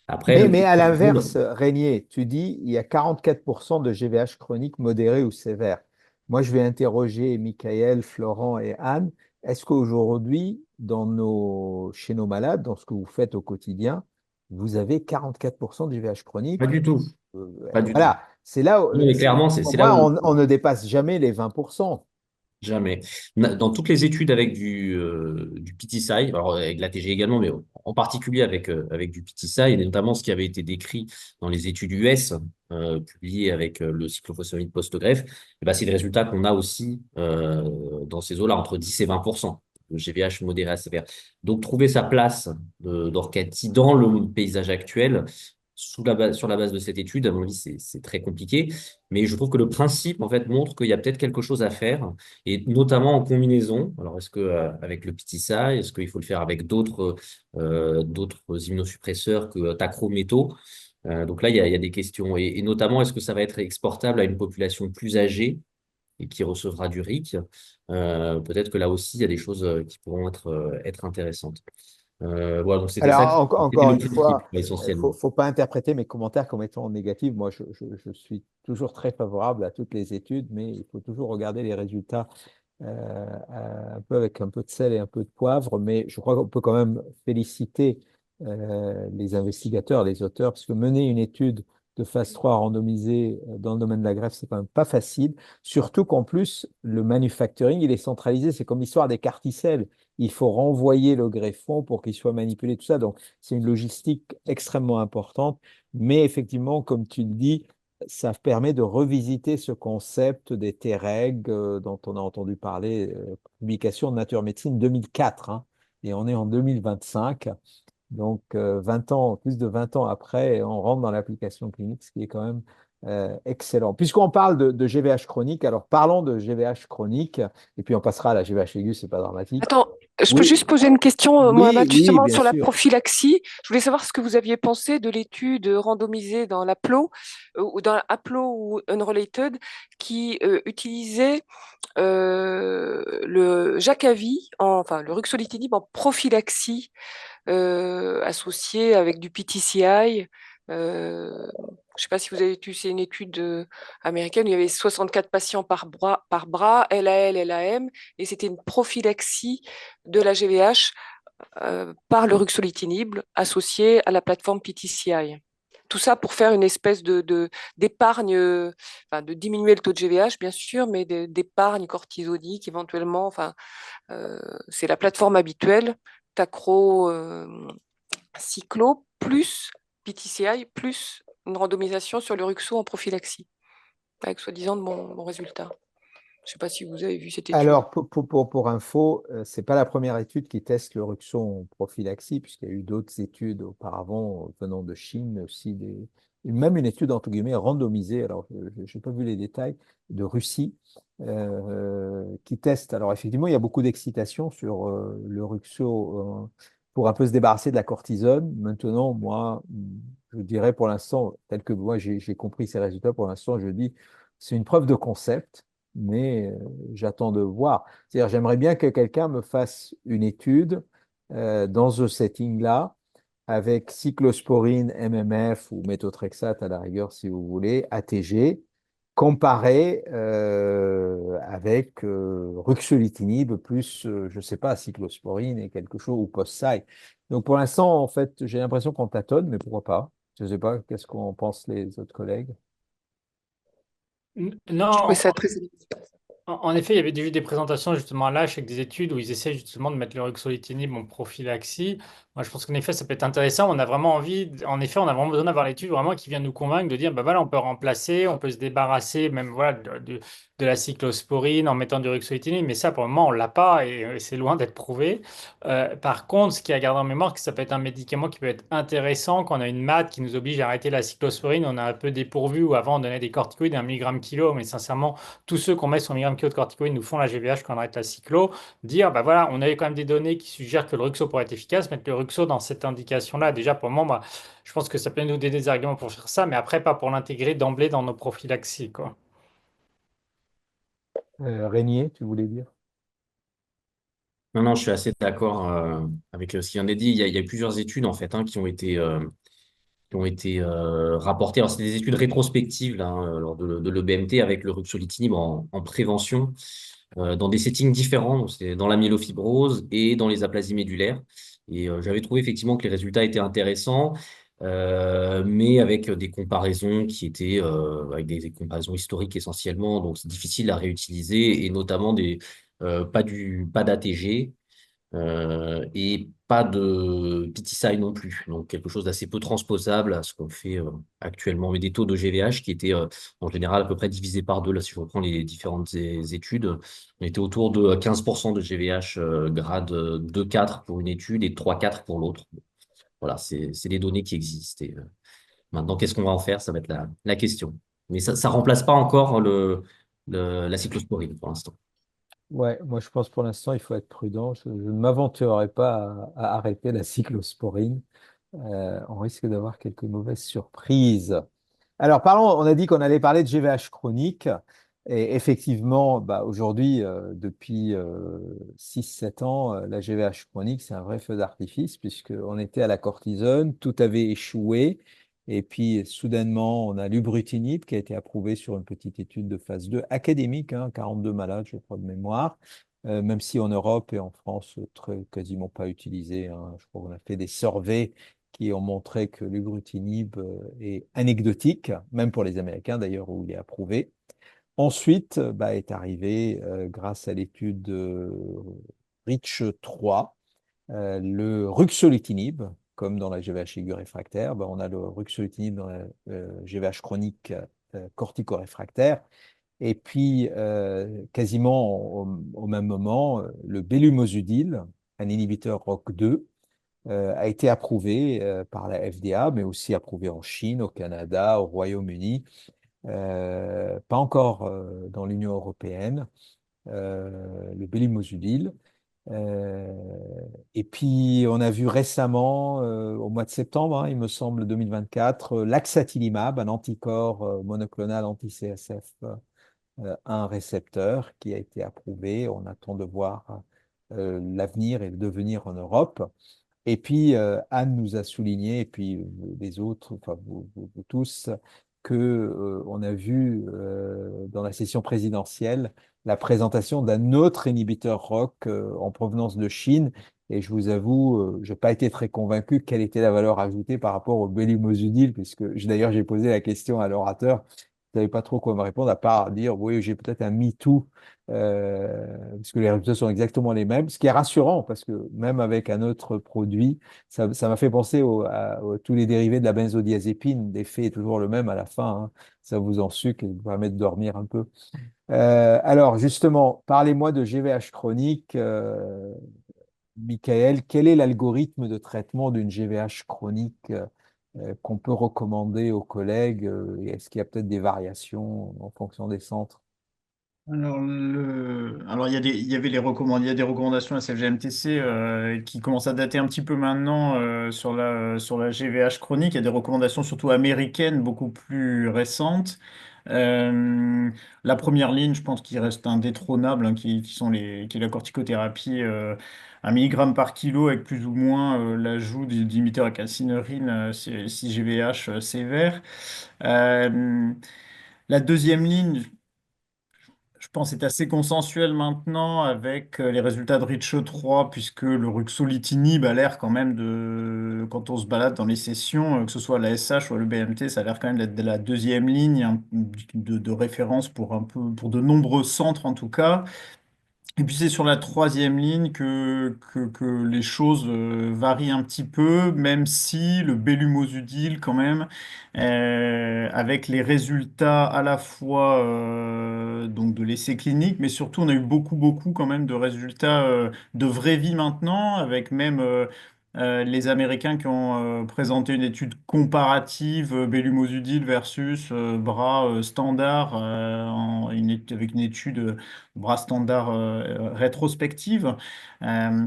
Après, Mais à l'inverse, Régnier, tu dis il y a 44% de GVH chronique modéré ou sévère. Moi, je vais interroger Michael, Florent et Anne. Est-ce qu'aujourd'hui, chez nos malades, dans ce que vous faites au quotidien, vous avez 44% de GVH pas chronique? du tout. Pas du tout. Voilà, c'est là, Non, mais clairement, pour c'est là moi, où on ne dépasse jamais les 20%. jamais. Dans toutes les études avec du PTSI, alors avec la TG également, mais en particulier avec du PTSI, et notamment ce qui avait été décrit dans les études US publiées avec le cyclophosphamide post-greffe, eh ben, c'est des résultats qu'on a aussi dans ces eaux-là, entre 10 et 20% de GVH modéré à sévère. Donc, trouver sa place d'Orcati dans le paysage actuel, sur la base de cette étude, à mon avis, c'est très compliqué. Mais je trouve que le principe, en fait, montre qu'il y a peut-être quelque chose à faire et notamment en combinaison. Alors, est-ce que avec le PTSI, est-ce qu'il faut le faire avec d'autres immunosuppresseurs que tacrométaux? Donc là, il y a des questions. Et notamment, est-ce que ça va être exportable à une population plus âgée et qui recevra du RIC? Peut-être que là aussi, il y a des choses qui pourront être intéressantes. Voilà, donc c'était ça, Alors, c'était encore le une principe fois, il ne essentiellement. faut pas interpréter mes commentaires comme étant négatifs. Moi, je suis toujours très favorable à toutes les études, mais il faut toujours regarder les résultats un peu avec un peu de sel et un peu de poivre. Mais je crois qu'on peut quand même féliciter les investigateurs, les auteurs, parce que mener une étude de phase 3 randomisée dans le domaine de la greffe, c'est quand même pas facile. Surtout qu'en plus, le manufacturing, il est centralisé. C'est comme l'histoire des carticelles. Il faut renvoyer le greffon pour qu'il soit manipulé, tout ça. Donc, c'est une logistique extrêmement importante. Mais effectivement, comme tu le dis, ça permet de revisiter ce concept des T-reg dont on a entendu parler, publication de Nature Médecine 2004, hein, et on est en 2025. Donc, 20 ans, plus de 20 ans après, on rentre dans l'application clinique, ce qui est quand même excellent. Puisqu'on parle de GVH chronique, alors parlons de GVH chronique, et puis on passera à la GVH aiguë, c'est pas dramatique. Attends, je peux Oui, juste poser une question, oui, Mohamed, oui, justement bien sur la sûr. prophylaxie. Je voulais savoir ce que vous aviez pensé de l'étude randomisée dans l'APLO ou dans l'APLO ou Unrelated qui utilisait le Jakavi, enfin le ruxolitinib en prophylaxie associé avec du PTCI. Je ne sais pas si vous avez vu, c'est une étude américaine où il y avait 64 patients par bras, LAL, LAM, et c'était une prophylaxie de la GVH par le ruxolitinib associé à la plateforme PTCI. Tout ça pour faire une espèce d'épargne, enfin, de diminuer le taux de GVH, bien sûr, mais d'épargne cortisonique éventuellement. Enfin, c'est la plateforme habituelle, Tacro, Cyclo, plus PTCI, plus une randomisation sur le Ruxo en prophylaxie, avec soi-disant de bons résultats. Je ne sais pas si vous avez vu cette étude. Alors, pour info, ce n'est pas la première étude qui teste le Ruxo en prophylaxie, puisqu'il y a eu d'autres études auparavant venant de Chine, aussi même une étude entre guillemets randomisée, alors je n'ai pas vu les détails, de Russie, qui teste. Alors, effectivement, il y a beaucoup d'excitation sur le Ruxo pour un peu se débarrasser de la cortisone. Maintenant, moi, je dirais pour l'instant, tel que moi j'ai compris ces résultats, pour l'instant, je dis c'est une preuve de concept, mais j'attends de voir. C'est-à-dire, j'aimerais bien que quelqu'un me fasse une étude dans ce setting-là, avec cyclosporine, MMF ou méthotrexate à la rigueur, si vous voulez, ATG, comparé avec ruxolitinib plus, je ne sais pas, cyclosporine et quelque chose, ou post-sci. Donc pour l'instant, en fait, j'ai l'impression qu'on tâtonne, mais pourquoi pas? Je ne sais pas, qu'est-ce qu'en pensent les autres collègues? Je trouvais Non, ça très... en effet, il y avait déjà eu des présentations justement à l'âge avec des études où ils essaient justement de mettre le ruxolitinib en prophylaxie. Moi, je pense qu'en effet, ça peut être intéressant. On a vraiment envie, en effet, on a vraiment besoin d'avoir l'étude vraiment qui vient nous convaincre de dire, bah voilà, on peut remplacer, on peut se débarrasser même voilà, de la cyclosporine en mettant du ruxolitinib. Mais ça, pour le moment, on l'a pas et c'est loin d'être prouvé. Par contre, ce qui a gardé en mémoire, que ça peut être un médicament qui peut être intéressant quand on a une MAD qui nous oblige à arrêter la cyclosporine. On a un peu dépourvu où avant on donnait des corticoïdes 1 mg kilo, mais sincèrement, tous ceux qu'on met sur 1 mg kilo de corticoïdes nous font la GVH quand on arrête la cyclo. Dire, bah voilà, on avait quand même des données qui suggèrent que le Ruxo pourrait être efficace. Mettre le Ruxo dans cette indication-là, déjà pour le moment, bah, je pense que ça peut nous donner des arguments pour faire ça, mais après, pas pour l'intégrer d'emblée dans nos prophylaxies, quoi. Régnier, tu voulais dire? Non, non, je suis assez d'accord avec ce qui vient d'être dit. Il y a plusieurs études en fait qui ont été rapportées. Alors, c'est des études rétrospectives là, lors de l'EBMT avec le ruxolitinib en prévention dans des settings différents. Donc, c'est dans la myélofibrose et dans les aplasies médulaires. Et j'avais trouvé effectivement que les résultats étaient intéressants, mais avec des comparaisons qui étaient avec des comparaisons historiques essentiellement. Donc, c'est difficile à réutiliser et notamment pas d'ATG et pas de PTSI non plus. Donc, quelque chose d'assez peu transposable à ce qu'on fait actuellement. Mais des taux de GVH qui étaient en général à peu près divisés par deux. Là, si je reprends les différentes études, on était autour de 15% de GVH grade 2-4 pour une étude et 3-4 pour l'autre. Voilà, c'est les données qui existent. Et, maintenant, qu'est-ce qu'on va en faire? Ça va être la question. Mais ça ne remplace pas encore la cyclosporine pour l'instant. Ouais, moi je pense pour l'instant il faut être prudent. Je ne m'aventurerai pas à arrêter la cyclosporine. On risque d'avoir quelques mauvaises surprises. Alors parlons, on a dit qu'on allait parler de GVH chronique. Et effectivement, bah, aujourd'hui, depuis 6-7 ans, la GVH chronique, c'est un vrai feu d'artifice puisqu'on était à la cortisone, tout avait échoué. Et puis, soudainement, on a l'ubrutinib qui a été approuvé sur une petite étude de phase 2 académique, hein, 42 malades, je crois, de mémoire, même si en Europe et en France, quasiment pas utilisé, hein. Je crois qu'on a fait des surveys qui ont montré que l'ubrutinib est anecdotique, même pour les Américains d'ailleurs, où il est approuvé. Ensuite, bah, est arrivé, grâce à l'étude REACH 3, le ruxolitinib, comme dans la GVH aiguë réfractaire, bah, on a le ruxolitinib dans la GVH chronique cortico-réfractaire. Et puis, quasiment au même moment, le belumosudil, un inhibiteur ROCK2, a été approuvé par la FDA, mais aussi approuvé en Chine, au Canada, au Royaume-Uni, pas encore dans l'Union européenne, le belumosudil. Euh, et puis, on a vu récemment, au mois de septembre, hein, il me semble, 2024, l'axatilimab, un anticorps monoclonal anti-CSF, un récepteur qui a été approuvé. On attend de voir l'avenir et le devenir en Europe. Et puis, Anne nous a souligné, et puis les autres, enfin vous tous, que on a vu dans la session présidentielle la présentation d'un autre inhibiteur ROCK en provenance de Chine. Et je vous avoue, je n'ai pas été très convaincu quelle était la valeur ajoutée par rapport au Bélumosudil, puisque d'ailleurs j'ai posé la question à l'orateur. Je ne savais pas trop quoi me répondre, à part dire oui, j'ai peut-être un MeToo, parce que les résultats sont exactement les mêmes, ce qui est rassurant, parce que même avec un autre produit, ça m'a fait penser à tous les dérivés de la benzodiazépine. L'effet est toujours le même à la fin, hein. Ça vous en sucre et vous permet de dormir un peu. Alors, justement, parlez-moi de GVH chronique. Michael, quel est l'algorithme de traitement d'une GVH chronique qu'on peut recommander aux collègues? Et est-ce qu'il y a peut-être des variations en fonction des centres? Alors il y avait il y a des recommandations à la CFGMTC qui commencent à dater un petit peu maintenant sur la GVH chronique. Il y a des recommandations surtout américaines, beaucoup plus récentes. Euh, la première ligne, je pense qu'il reste indétrônable, hein, qui est la corticothérapie 1 mg par kilo avec plus ou moins l'ajout d'inhibiteurs à calcineurin 6 GVH sévère. Euh, la deuxième ligne, je pense, est assez consensuel maintenant avec les résultats de Richo 3, puisque le ruxolitinib a l'air quand même quand on se balade dans les sessions, que ce soit la SH ou le BMT, ça a l'air quand même d'être de la deuxième ligne hein, de référence pour de nombreux centres en tout cas. Et puis c'est sur la troisième ligne que les choses varient un petit peu, même si le Bélumosudil quand même, avec les résultats à la fois donc de l'essai clinique, mais surtout on a eu beaucoup quand même de résultats de vraie vie maintenant, avec même les Américains qui ont présenté une étude comparative Bélumosudil versus bras standard avec une étude bras standard rétrospective euh,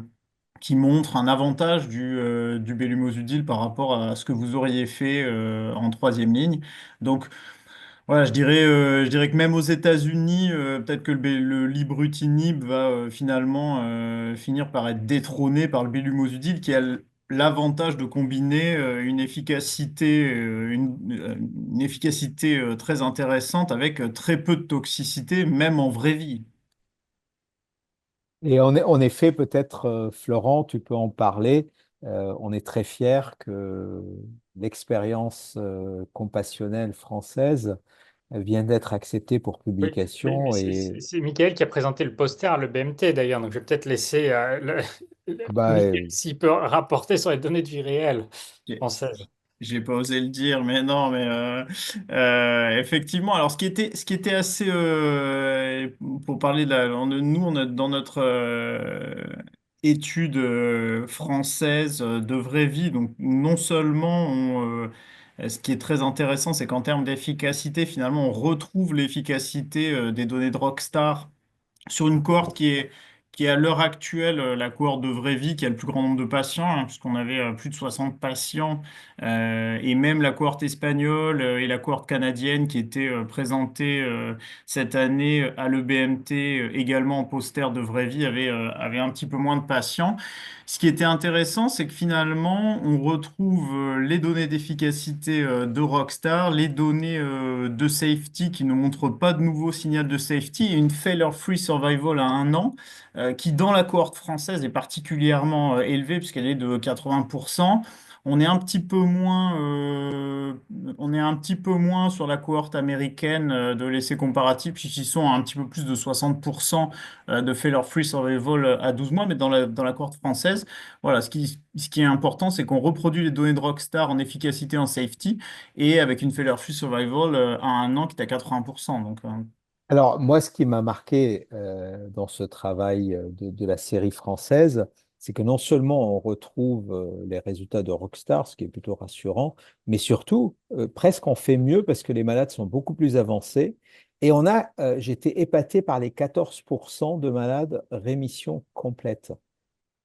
qui montre un avantage du Bélumosudil par rapport à ce que vous auriez fait en troisième ligne. Donc voilà, je dirais que même aux États-Unis, peut-être que le librutinib va finalement finir par être détrôné par le Bélumosudil qui a l'avantage de combiner une efficacité très intéressante avec très peu de toxicité, même en vraie vie. Et en effet, peut-être, Florent, tu peux en parler. On est très fiers que l'expérience compassionnelle française vient d'être acceptée pour Oui, oui, mais publication. Et c'est Michael qui a présenté le poster à l'EBMT d'ailleurs, donc je vais peut-être laisser bah, Michael s'il peut rapporter sur les données de vie réelle françaises. J'ai pas osé le dire, mais non, mais effectivement. Alors, ce qui était assez, pour parler nous, dans notre étude française de vraie vie, donc non seulement ce qui est très intéressant, c'est qu'en termes d'efficacité, finalement, on retrouve l'efficacité des données de Rockstar sur une cohorte qui est à l'heure actuelle la cohorte de vraie vie qui a le plus grand nombre de patients, hein, puisqu'on avait plus de 60 patients, et même la cohorte espagnole et la cohorte canadienne qui étaient présentées cette année à l'EBMT, également en poster de vraie vie, avaient un petit peu moins de patients. Ce qui était intéressant, c'est que finalement, on retrouve les données d'efficacité de Rockstar, les données de safety qui ne montrent pas de nouveau signal de safety et une failure-free survival à 1 an, qui dans la cohorte française est particulièrement élevée puisqu'elle est de 80%. On est un petit peu moins, on est un petit peu moins sur la cohorte américaine de l'essai comparatif, puisqu'ils sont à un petit peu plus de 60% de failure-free survival à 12 mois, mais dans la cohorte française, voilà, ce qui est important, c'est qu'on reproduit les données de Rockstar en efficacité, en safety, et avec une failure-free survival à 1 an qui est à 80%. Donc, alors, moi, ce qui m'a marqué dans ce travail de la série française, c'est que non seulement on retrouve les résultats de Rockstar, ce qui est plutôt rassurant, mais surtout, presque on fait mieux parce que les malades sont beaucoup plus avancés. Et j'étais épaté par les 14% de malades rémission complète.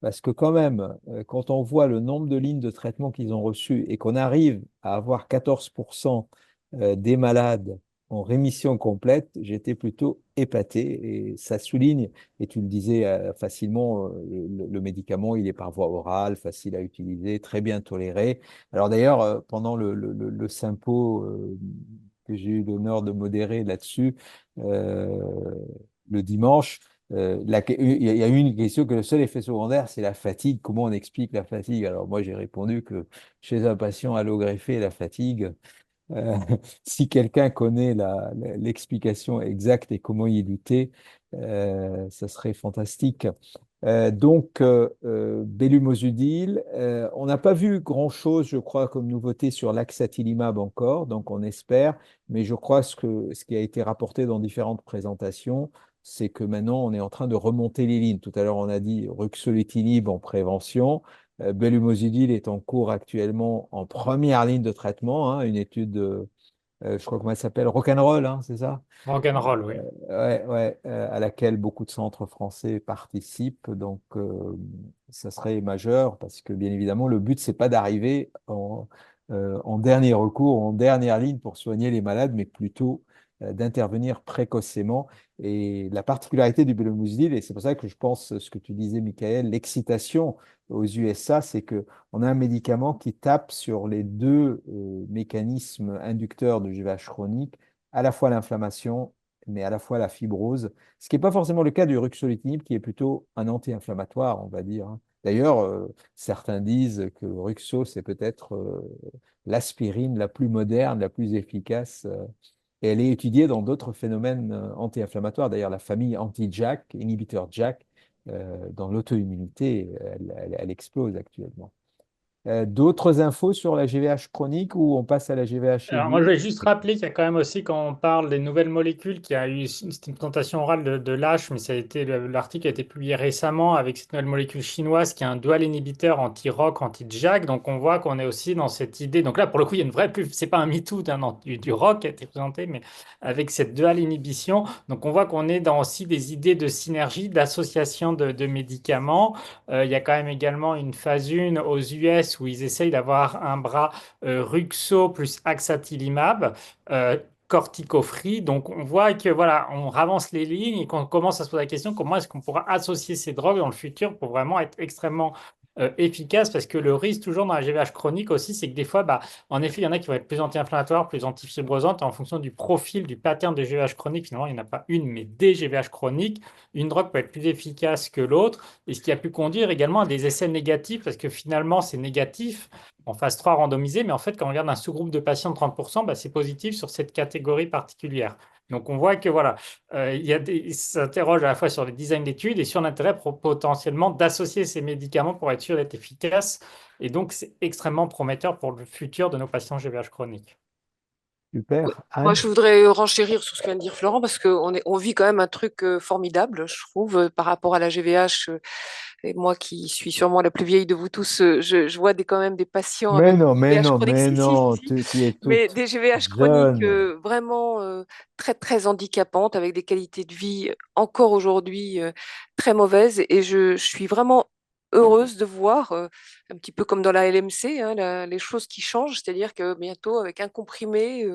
Parce que quand même, quand on voit le nombre de lignes de traitement qu'ils ont reçues et qu'on arrive à avoir 14% des malades en rémission complète, j'étais plutôt épaté. Et ça souligne, et tu le disais facilement, le médicament, il est par voie orale, facile à utiliser, très bien toléré. Alors d'ailleurs, pendant le Sympo que j'ai eu l'honneur de modérer là-dessus, euh, le dimanche. Il y a eu une question que le seul effet secondaire, c'est la fatigue. Comment on explique la fatigue? Alors moi, j'ai répondu que chez un patient allogreffé, la fatigue, euh, si quelqu'un connaît l'explication exacte et comment y lutter, ça serait fantastique. Belumosudil, on n'a pas vu grand-chose, je crois, comme nouveauté sur l'axatilimab encore, donc on espère, mais je crois ce qui a été rapporté dans différentes présentations, c'est que maintenant on est en train de remonter les lignes. Tout à l'heure, on a dit ruxolitinib en prévention. Belumosudil est en cours actuellement en première ligne de traitement, hein, une étude, je crois comment elle s'appelle, Rock'n'Roll, hein, c'est ça? Rock'n'roll, oui. À laquelle beaucoup de centres français participent. Donc, ça serait majeur parce que, bien évidemment, le but, c'est pas d'arriver en dernier recours, en dernière ligne pour soigner les malades, mais plutôt d'intervenir précocement. Et la particularité du Belumosudil, et c'est pour ça que je pense ce que tu disais, Michael, l'excitation aux USA, c'est que on a un médicament qui tape sur les deux mécanismes inducteurs de GVH chronique, à la fois l'inflammation, mais à la fois la fibrose, ce qui n'est pas forcément le cas du ruxolitinib, qui est plutôt un anti-inflammatoire, on va dire, hein. D'ailleurs, certains disent que le Ruxo, c'est peut-être l'aspirine la plus moderne, la plus efficace, et elle est étudiée dans d'autres phénomènes anti-inflammatoires. D'ailleurs, la famille anti-JAK, inhibiteur JAK, dans l'auto-immunité, elle explose actuellement. D'autres infos sur la GVH chronique ou on passe à la GVH Alors, moi, je aiguë? vais juste rappeler qu'il y a quand même aussi, quand on parle des nouvelles molécules, qu'il y a eu, c'était une présentation orale de l'H, mais ça a été, l'article a été publié récemment avec cette nouvelle molécule chinoise qui est un dual inhibiteur anti-ROC, anti-JAK. Donc, on voit qu'on est aussi dans cette idée. Donc là, pour le coup, il y a une vraie, c'est pas un MeToo du ROC qui a été présenté, mais avec cette dual inhibition. Donc, on voit qu'on est dans aussi des idées de synergie, d'association de médicaments. Il y a quand même également une phase 1 aux US où ils essayent d'avoir un bras Ruxo plus axatilimab, cortico-free. Donc, on voit que voilà, on ravance les lignes et qu'on commence à se poser la question comment est-ce qu'on pourra associer ces drogues dans le futur pour vraiment être extrêmement efficace, parce que le risque toujours dans la GVH chronique aussi, c'est que des fois, bah, en effet, il y en a qui vont être plus anti-inflammatoires, plus antifibrosantes, en fonction du profil, du pattern de GVH chronique. Finalement, il n'y en a pas une, mais des GVH chroniques. Une drogue peut être plus efficace que l'autre, et ce qui a pu conduire également à des essais négatifs, parce que finalement, c'est négatif en phase 3 randomisée, mais en fait, quand on regarde un sous-groupe de patients de 30%, bah, c'est positif sur cette catégorie particulière. Donc, on voit que voilà, il s'interroge à la fois sur les designs d'études et sur l'intérêt potentiellement d'associer ces médicaments pour être sûr d'être efficace. Et donc, c'est extrêmement prometteur pour le futur de nos patients GVH chroniques. Oui. Super. Moi, Anne? je voudrais renchérir sur ce que vient de dire Florent, parce qu'on vit quand même un truc formidable, je trouve, par rapport à la GVH. Et moi, qui suis sûrement la plus vieille de vous tous, je vois quand même des patients Mais avec non, des mais GVH non, chroniques, mais si, si, si, non, si, tu es mais toute des GVH chroniques jeune. vraiment très, très handicapantes, avec des qualités de vie encore aujourd'hui très mauvaises. Et je suis vraiment heureuse de voir, un petit peu comme dans la LMC, hein, les choses qui changent, c'est-à-dire que bientôt, avec un comprimé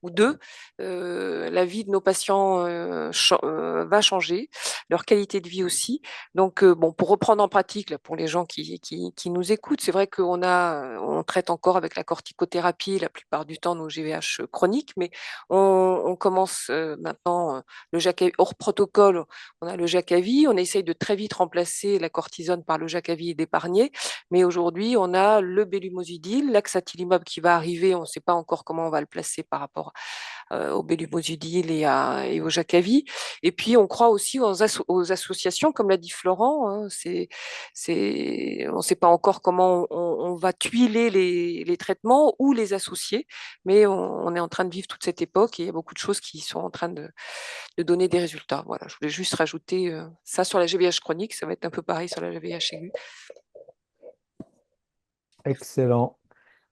ou deux, la vie de nos patients va changer, leur qualité de vie aussi. Donc, bon, pour reprendre en pratique, là, pour les gens qui nous écoutent, c'est vrai on traite encore avec la corticothérapie la plupart du temps nos GVH chroniques, mais on commence maintenant le Jakavi, hors protocole, on a le Jakavi, on essaye de très vite remplacer la cortisone par le Jakavi et d'épargner, mais aujourd'hui, on a le Belumosudil, l'axatilimab qui va arriver, on ne sait pas encore comment on va le placer par rapport au Belumosudil et au Jakavi. Et puis, on croit aussi aux associations, comme l'a dit Florent, hein, on ne sait pas encore comment on va tuiler les traitements ou les associer, mais on est en train de vivre toute cette époque et il y a beaucoup de choses qui sont en train de donner des résultats. Voilà, je voulais juste rajouter ça sur la GVH chronique, ça va être un peu pareil sur la GVH aiguë. Excellent.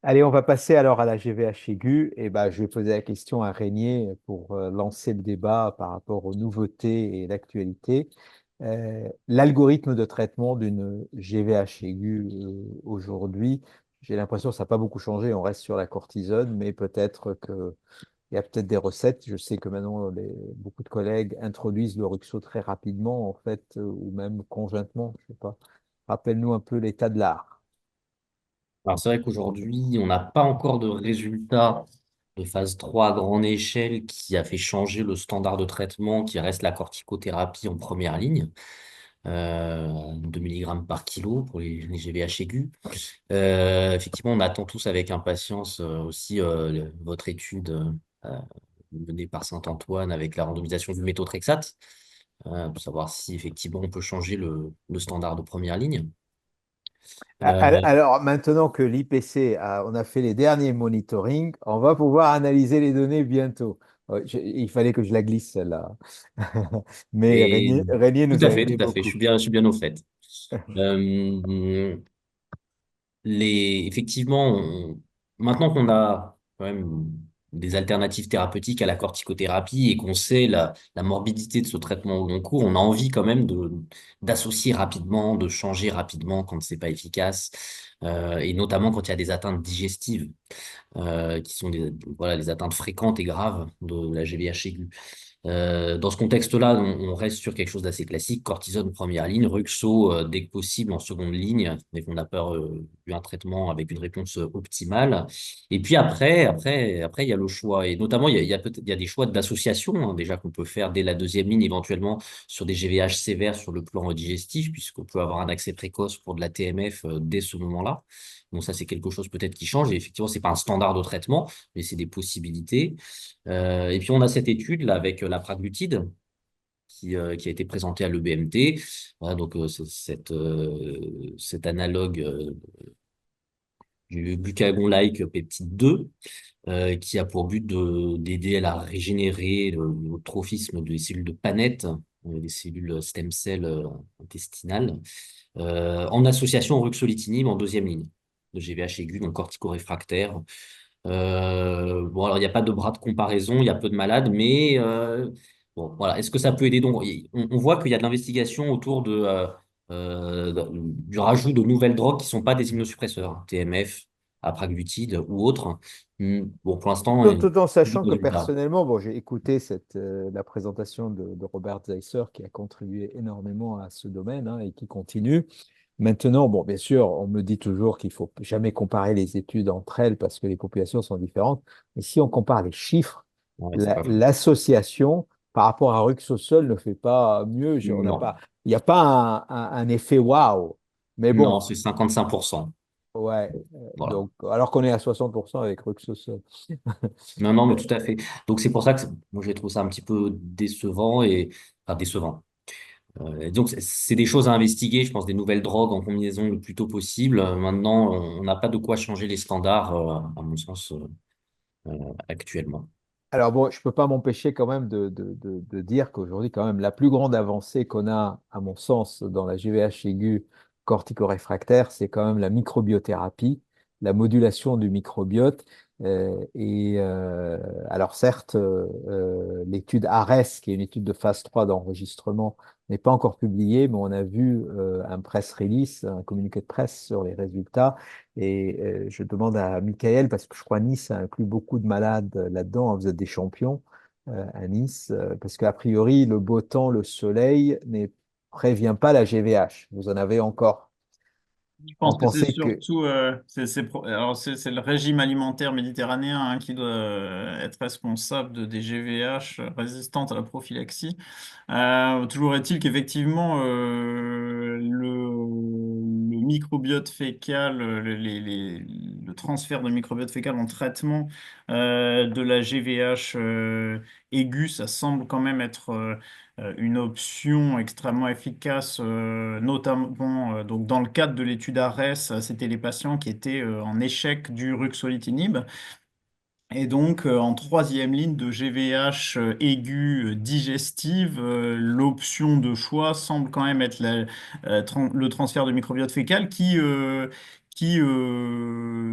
Allez, on va passer alors à la GVH aiguë. Et ben, je vais poser la question à Régnier pour lancer le débat par rapport aux nouveautés et l'actualité. L'algorithme de traitement d'une GVH aiguë aujourd'hui, j'ai l'impression que ça n'a pas beaucoup changé. On reste sur la cortisone, mais peut-être que il y a peut-être des recettes. Je sais que maintenant, beaucoup de collègues introduisent le Ruxo très rapidement, en fait, ou même conjointement. Je sais pas. Rappelle-nous un peu l'état de l'art. Alors, c'est vrai qu'aujourd'hui, on n'a pas encore de résultats de phase 3 à grande échelle qui a fait changer le standard de traitement qui reste la corticothérapie en première ligne, 2 mg par kilo pour les GVH aigus. Effectivement, on attend tous avec impatience aussi votre étude menée par Saint-Antoine avec la randomisation du méthotrexate, pour savoir si effectivement on peut changer le standard de première ligne. Euh, Alors, maintenant que l'IPC, on a fait les derniers monitoring, on va pouvoir analyser les données bientôt. Ouais, il fallait que je la glisse, celle-là. Mais et Régnier tout nous à a fait, aidé tout à fait, beaucoup. je suis bien au fait. Euh, Effectivement, maintenant qu'on a quand même des alternatives thérapeutiques à la corticothérapie et qu'on sait la morbidité de ce traitement au long cours, on a envie quand même d'associer rapidement, de changer rapidement quand c'est pas efficace, et notamment quand il y a des atteintes digestives, qui sont voilà, les atteintes fréquentes et graves de la GVH aiguë. Dans ce contexte-là, on reste sur quelque chose d'assez classique, cortisone première ligne, Ruxo dès que possible en seconde ligne, dès qu'on n'a pas eu un traitement avec une réponse optimale. Et puis après, il y a le choix. Et notamment, il y a des choix d'association déjà qu'on peut faire dès la deuxième ligne, éventuellement sur des GVH sévères sur le plan digestif, puisqu'on peut avoir un accès précoce pour de la TMF dès ce moment-là. Donc ça, c'est quelque chose peut-être qui change. Et effectivement, c'est pas un standard de traitement, mais c'est des possibilités. Et puis on a cette étude là avec la praglutide qui a été présentée à l'EBMT. Voilà, donc c'est cet analogue du glucagon-like peptide 2 qui a pour but d'aider à la régénérer le trophisme des cellules de Paneth, des cellules stem cell intestinales, en association au ruxolitinib en deuxième ligne de GVH aigu, donc corticoréfractaire. Bon, alors il n'y a pas de bras de comparaison, il y a peu de malades, mais bon, voilà. Est-ce que ça peut aider? Donc, on voit qu'il y a de l'investigation autour du rajout de nouvelles drogues qui ne sont pas des immunosuppresseurs, TMF, apraglutide ou autres. Bon, pour l'instant, il y a Tout en des sachant que résultats. personnellement, bon, j'ai écouté la présentation de Robert Zeisser qui a contribué énormément à ce domaine, hein, et qui continue. Maintenant, bon, bien sûr, on me dit toujours qu'il faut jamais comparer les études entre elles parce que les populations sont différentes. Mais si on compare les chiffres, Ouais, c'est pas faux. l'association par rapport à Ruxosol ne fait pas mieux. On n'a Non, pas, il n'y a pas un effet waouh. Mais non, bon, c'est 55%. ouais. Voilà. Donc, alors qu'on est à 60% avec Ruxosol. Non, non, mais tout à fait. Donc c'est pour ça que moi j'ai trouvé ça un petit peu décevant et enfin décevant. Donc, c'est des choses à investiguer, je pense, des nouvelles drogues en combinaison le plus tôt possible. Maintenant, on n'a pas de quoi changer les standards, à mon sens, actuellement. Alors bon, je ne peux pas m'empêcher quand même de dire qu'aujourd'hui, quand même, la plus grande avancée qu'on a, à mon sens, dans la GVH aiguë corticoréfractaire, c'est quand même la microbiothérapie, la modulation du microbiote. Alors certes, l'étude ARES, qui est une étude de phase 3 d'enregistrement, n'est pas encore publiée, mais on a vu un press release, un communiqué de presse sur les résultats. Et je demande à Michael, parce que je crois Nice inclut beaucoup de malades là-dedans, hein, vous êtes des champions à Nice, parce qu'a priori, le beau temps, le soleil ne prévient pas la GVH. Vous en avez encore. Je On pense que c'est pensait que surtout, alors c'est le régime alimentaire méditerranéen qui doit être responsable des GVH résistantes à la prophylaxie. Toujours est-il qu'effectivement, le microbiote fécal, le transfert de microbiote fécal en traitement de la GVH aiguë, ça semble quand même être une option extrêmement efficace, notamment donc dans le cadre de l'étude ARES, c'était les patients qui étaient en échec du ruxolitinib. Et donc, en troisième ligne de GVH aiguë digestive, l'option de choix semble quand même être le transfert de microbiote fécal qui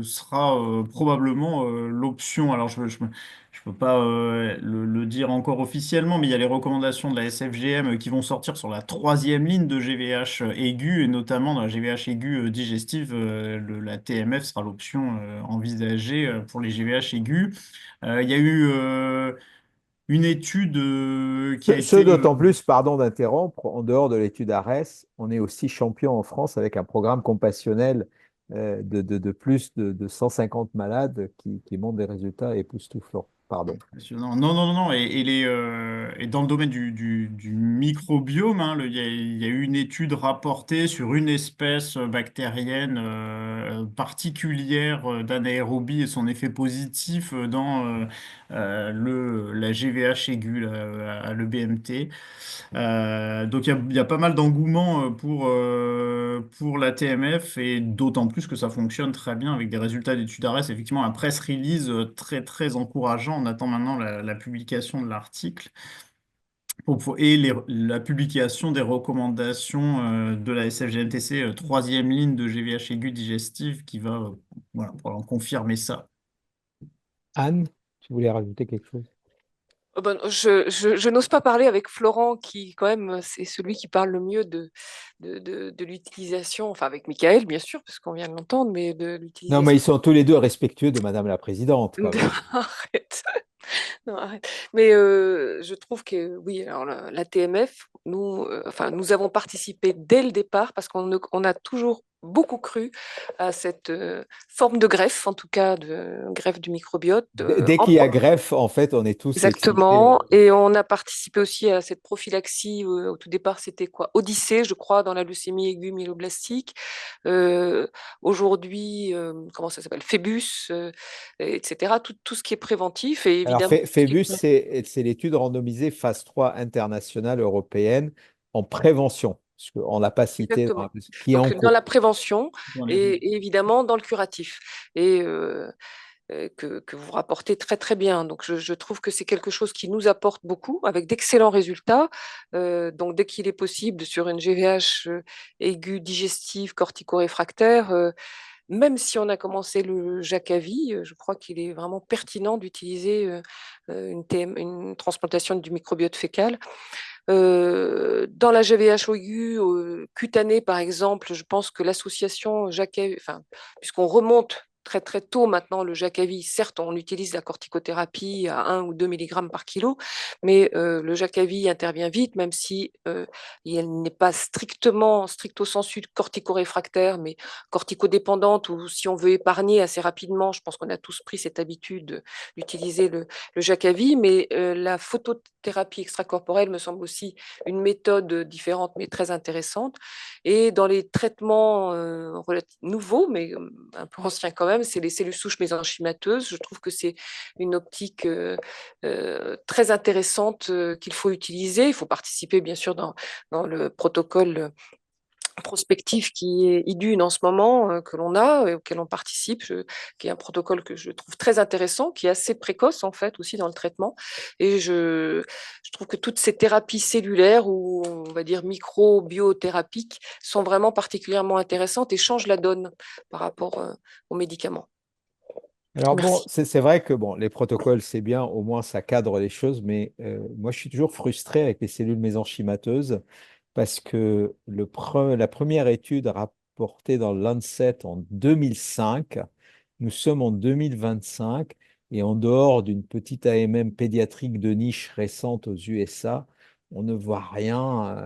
sera probablement l'option. Alors, je peux pas le dire encore officiellement, mais il y a les recommandations de la SFGM qui vont sortir sur la troisième ligne de GVH aiguë, et notamment dans la GVH aiguë digestive, la TMF sera l'option envisagée pour les GVH aigus. Il y a eu une étude qui a ce été d'autant plus, pardon d'interrompre, en dehors de l'étude ARES, on est aussi champion en France avec un programme compassionnel de plus de 150 malades qui montrent des résultats époustouflants. Pardon. Impressionnant. Non, non, non, non. Et dans le domaine du microbiome, hein, il y a eu une étude rapportée sur une espèce bactérienne particulière d'anaérobie et son effet positif dans la GVH aiguë, là, à l'EBMT. Donc il y a pas mal d'engouement pour la TMF et d'autant plus que ça fonctionne très bien avec des résultats d'études ARES. Effectivement, un press release très très encourageant. On attend maintenant la publication de l'article et la publication des recommandations de la SFGNTC, troisième ligne de GVH aigu digestive qui va voilà, pour en confirmer ça. Anne, tu voulais rajouter quelque chose? Je n'ose pas parler avec Florent, qui quand même, c'est celui qui parle le mieux de l'utilisation, enfin avec Michael, bien sûr, parce qu'on vient de l'entendre, mais de Non, mais ils l'utilisation. sont tous les deux respectueux de Madame la Présidente, quand même. Arrête. Non, arrête. Mais je trouve que oui, alors la TMF, nous, enfin, nous avons participé dès le départ parce on a toujours beaucoup cru à cette forme de greffe, en tout cas de greffe du microbiote. Dès qu'il y a greffe, en fait, on est tous excités. Exactement. Et on a participé aussi à cette prophylaxie. Au tout départ, c'était quoi? Odyssée, je crois, dans la leucémie aiguë myéloblastique. Euh, Aujourd'hui, comment ça s'appelle? Phébus, etc. Tout ce qui est préventif et Alors, évidemment. Phébus, c'est l'étude randomisée phase 3 internationale européenne en prévention, parce qu'on ne l'a pas cité, Exactement. qui est en Donc, dans cours. la prévention Dans les- et évidemment dans le curatif. Et que vous rapportez très très bien. Donc je trouve que c'est quelque chose qui nous apporte beaucoup, avec d'excellents résultats. Donc dès qu'il est possible, sur une GVH aiguë, digestive, cortico-réfractaire, même si on a commencé le Jakavi, je crois qu'il est vraiment pertinent d'utiliser une transplantation du microbiote fécal. Dans la GVH aiguë cutanée, par exemple, je pense que l'association Jakavi, enfin, puisqu'on remonte très très tôt maintenant le Jakavi, certes on utilise la corticothérapie à 1 ou 2 mg par kilo, mais le Jakavi intervient vite, même si il n'est pas stricto sensu cortico-réfractaire, mais corticodépendante, ou si on veut épargner assez rapidement, je pense qu'on a tous pris cette habitude d'utiliser le Jakavi, mais la photothérapie extracorporelle me semble aussi une méthode différente, mais très intéressante. Et dans les traitements nouveaux, mais un peu anciens quand même, c'est les cellules souches mésenchymateuses. Je trouve que c'est une optique très intéressante qu'il faut utiliser. Il faut participer, bien sûr, dans le protocole prospectif qui est IDUN en ce moment, que l'on a, et auquel on participe, qui est un protocole que je trouve très intéressant, qui est assez précoce en fait aussi dans le traitement. Et je trouve que toutes ces thérapies cellulaires ou on va dire microbio-thérapiques sont vraiment particulièrement intéressantes et changent la donne par rapport aux médicaments. Alors bon, Merci. c'est vrai que bon, les protocoles, c'est bien, au moins ça cadre les choses, mais moi je suis toujours frustré avec les cellules mésenchymateuses parce que la première étude rapportée dans le Lancet en 2005, nous sommes en 2025 et en dehors d'une petite AMM pédiatrique de niche récente aux USA, on ne voit rien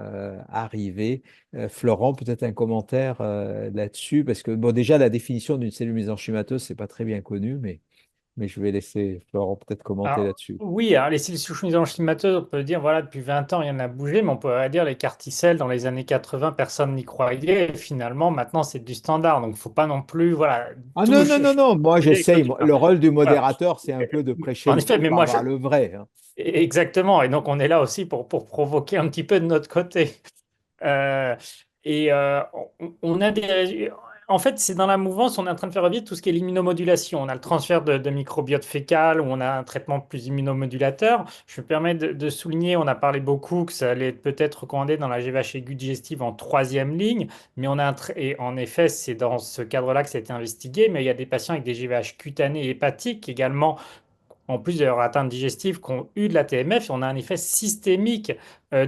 arriver. Florent, peut-être un commentaire là-dessus, parce que bon, déjà la définition d'une cellule mésenchymateuse, c'est pas très bien connu, mais je vais laisser Florent peut-être commenter Alors, là-dessus. oui, alors les cellules souches mésenchymateuses, on peut dire, voilà, depuis 20 ans, il y en a bougé, mais on pourrait dire les carticelles, dans les années 80, personne n'y croyait. Et finalement, maintenant, c'est du standard. Donc, il ne faut pas non plus, voilà, Ah tout non, non, non, non, moi changer j'essaye. du pain. Le rôle du Voilà. modérateur, c'est un peu de prêcher En le effet, faux mais pour moi, avoir le vrai, hein. exactement. Et donc, on est là aussi pour provoquer un petit peu de notre côté. Euh, on a en fait, c'est dans la mouvance, on est en train de faire revivre tout ce qui est l'immunomodulation. On a le transfert de microbiote fécal, où on a un traitement plus immunomodulateur. Je me permets de souligner, on a parlé beaucoup que ça allait être peut-être recommandé dans la GVH aiguë digestive en troisième ligne, mais on a et en effet, c'est dans ce cadre-là que ça a été investigué, mais il y a des patients avec des GVH cutanées et hépatiques également, en plus de leur atteinte digestive, qui ont eu de la TMF, on a un effet systémique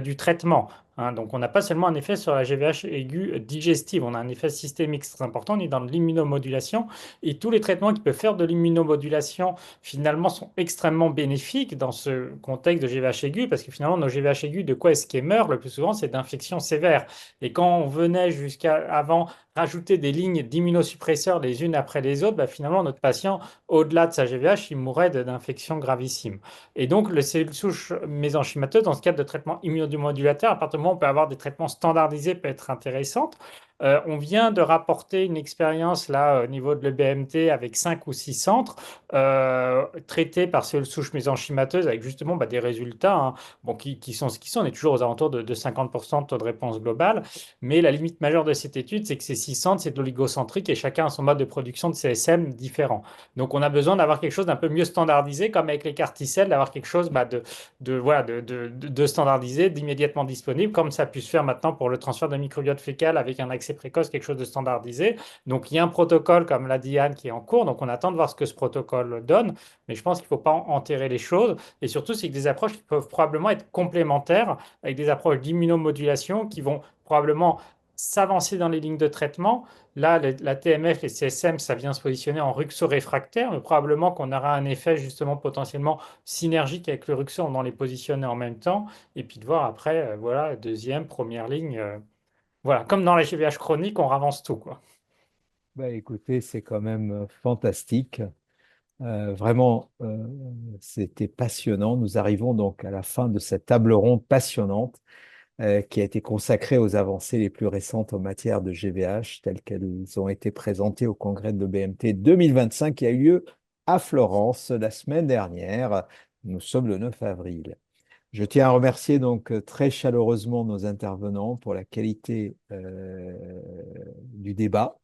du traitement. Hein. Donc, on n'a pas seulement un effet sur la GVH aiguë digestive, on a un effet systémique très important. On est dans de l'immunomodulation et tous les traitements qui peuvent faire de l'immunomodulation finalement sont extrêmement bénéfiques dans ce contexte de GVH aiguë parce que finalement, nos GVH aigus, de quoi est-ce qu'ils meurent le plus souvent? C'est d'infections sévères. Et quand on venait jusqu'à avant rajouter des lignes d'immunosuppresseurs les unes après les autres, bah, finalement, notre patient, au-delà de sa GVH, il mourrait d'infections gravissimes. Et donc, les cellules souches mésenchymateuses, dans ce cadre de traitement immunomodulateur, à partir du moment où on peut avoir des traitements standardisés, peut être intéressante. On vient de rapporter une expérience là au niveau de l'EBMT avec 5 ou 6 centres traités par cellules souches mésenchymateuses avec justement bah, des résultats hein, bon, qui sont ce qu'ils sont. On est toujours aux alentours de 50% de taux de réponse globale. Mais la limite majeure de cette étude, c'est que ces 6 centres, c'est de l'oligocentrique et chacun a son mode de production de CSM différent. Donc, on a besoin d'avoir quelque chose d'un peu mieux standardisé, comme avec les carticelles, d'avoir quelque chose bah, voilà, de standardisé, d'immédiatement disponible, comme ça a pu se faire maintenant pour le transfert de microbiote fécal avec un accès précoce, quelque chose de standardisé. Donc, il y a un protocole, comme l'a dit Anne, qui est en cours. Donc, on attend de voir ce que ce protocole donne. Mais je pense qu'il ne faut pas enterrer les choses. Et surtout, c'est que des approches qui peuvent probablement être complémentaires avec des approches d'immunomodulation qui vont probablement s'avancer dans les lignes de traitement. Là, la TMF et CSM, ça vient se positionner en ruxo-réfractaire, mais probablement qu'on aura un effet justement potentiellement synergique avec le ruxo, on va les positionner en même temps, et puis de voir après, voilà, deuxième, première ligne. Voilà, comme dans la GVH chronique, on ravance tout, quoi. Bah, écoutez, c'est quand même fantastique. Vraiment, c'était passionnant. Nous arrivons donc à la fin de cette table ronde passionnante qui a été consacrée aux avancées les plus récentes en matière de GVH, telles qu'elles ont été présentées au congrès de l'EBMT 2025 qui a eu lieu à Florence la semaine dernière. Nous sommes le 9 avril. Je tiens à remercier donc très chaleureusement nos intervenants pour la qualité du débat,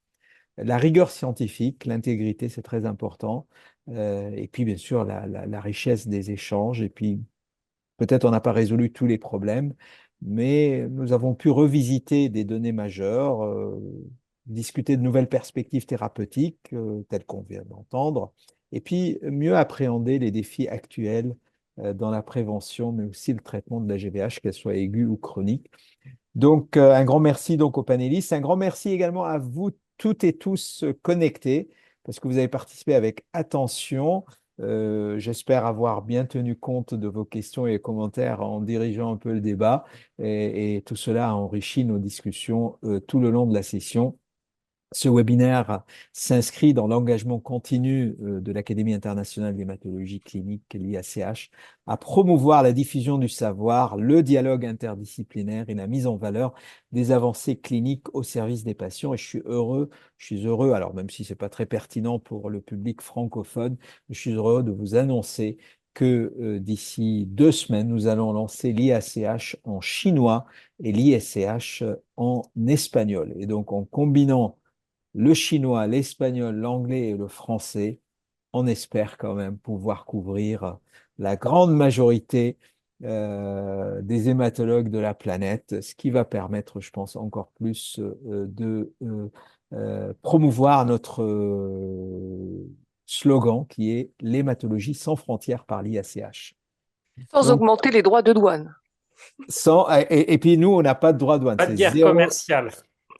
la rigueur scientifique, l'intégrité, c'est très important. Et puis, bien sûr, la richesse des échanges. Et puis, peut-être on n'a pas résolu tous les problèmes, mais nous avons pu revisiter des données majeures, discuter de nouvelles perspectives thérapeutiques, telles qu'on vient d'entendre, et puis mieux appréhender les défis actuels dans la prévention, mais aussi le traitement de la GVH, qu'elle soit aiguë ou chronique. Donc, un grand merci donc aux panélistes. Un grand merci également à vous toutes et tous connectés parce que vous avez participé avec attention. J'espère avoir bien tenu compte de vos questions et commentaires en dirigeant un peu le débat et tout cela a enrichi nos discussions tout le long de la session. Ce webinaire s'inscrit dans l'engagement continu de l'Académie internationale d'hématologie clinique, l'IACH, à promouvoir la diffusion du savoir, le dialogue interdisciplinaire et la mise en valeur des avancées cliniques au service des patients. Et je suis heureux, alors même si ce n'est pas très pertinent pour le public francophone, je suis heureux de vous annoncer que d'ici 2 semaines, nous allons lancer l'IACH en chinois et l'ISCH en espagnol. Et donc, en combinant le chinois, l'espagnol, l'anglais et le français, on espère quand même pouvoir couvrir la grande majorité des hématologues de la planète, ce qui va permettre, je pense, encore plus de promouvoir notre slogan qui est l'hématologie sans frontières par l'IACH. Sans Donc, augmenter les droits de douane. et puis nous, on n'a pas de droit de douane, Pas de guerre commerciale.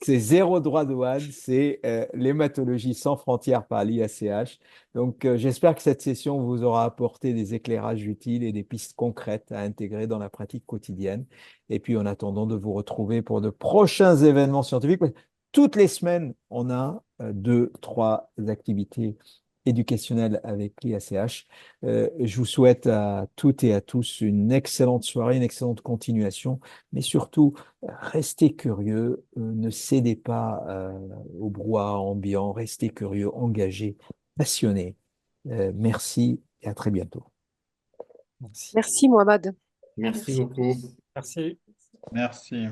c'est zéro droit de douane, c'est l'hématologie sans frontières par l'IACH. Donc, j'espère que cette session vous aura apporté des éclairages utiles et des pistes concrètes à intégrer dans la pratique quotidienne. Et puis, en attendant de vous retrouver pour de prochains événements scientifiques, toutes les semaines, on a 2, 3 activités éducationnelles avec l'IACH. Je vous souhaite à toutes et à tous une excellente soirée, une excellente continuation, mais surtout, restez curieux, ne cédez pas au brouhaha ambiant, restez curieux, engagés, passionnés. Merci et à très bientôt. Merci. Merci, Mohamed. Merci beaucoup. Merci. Merci.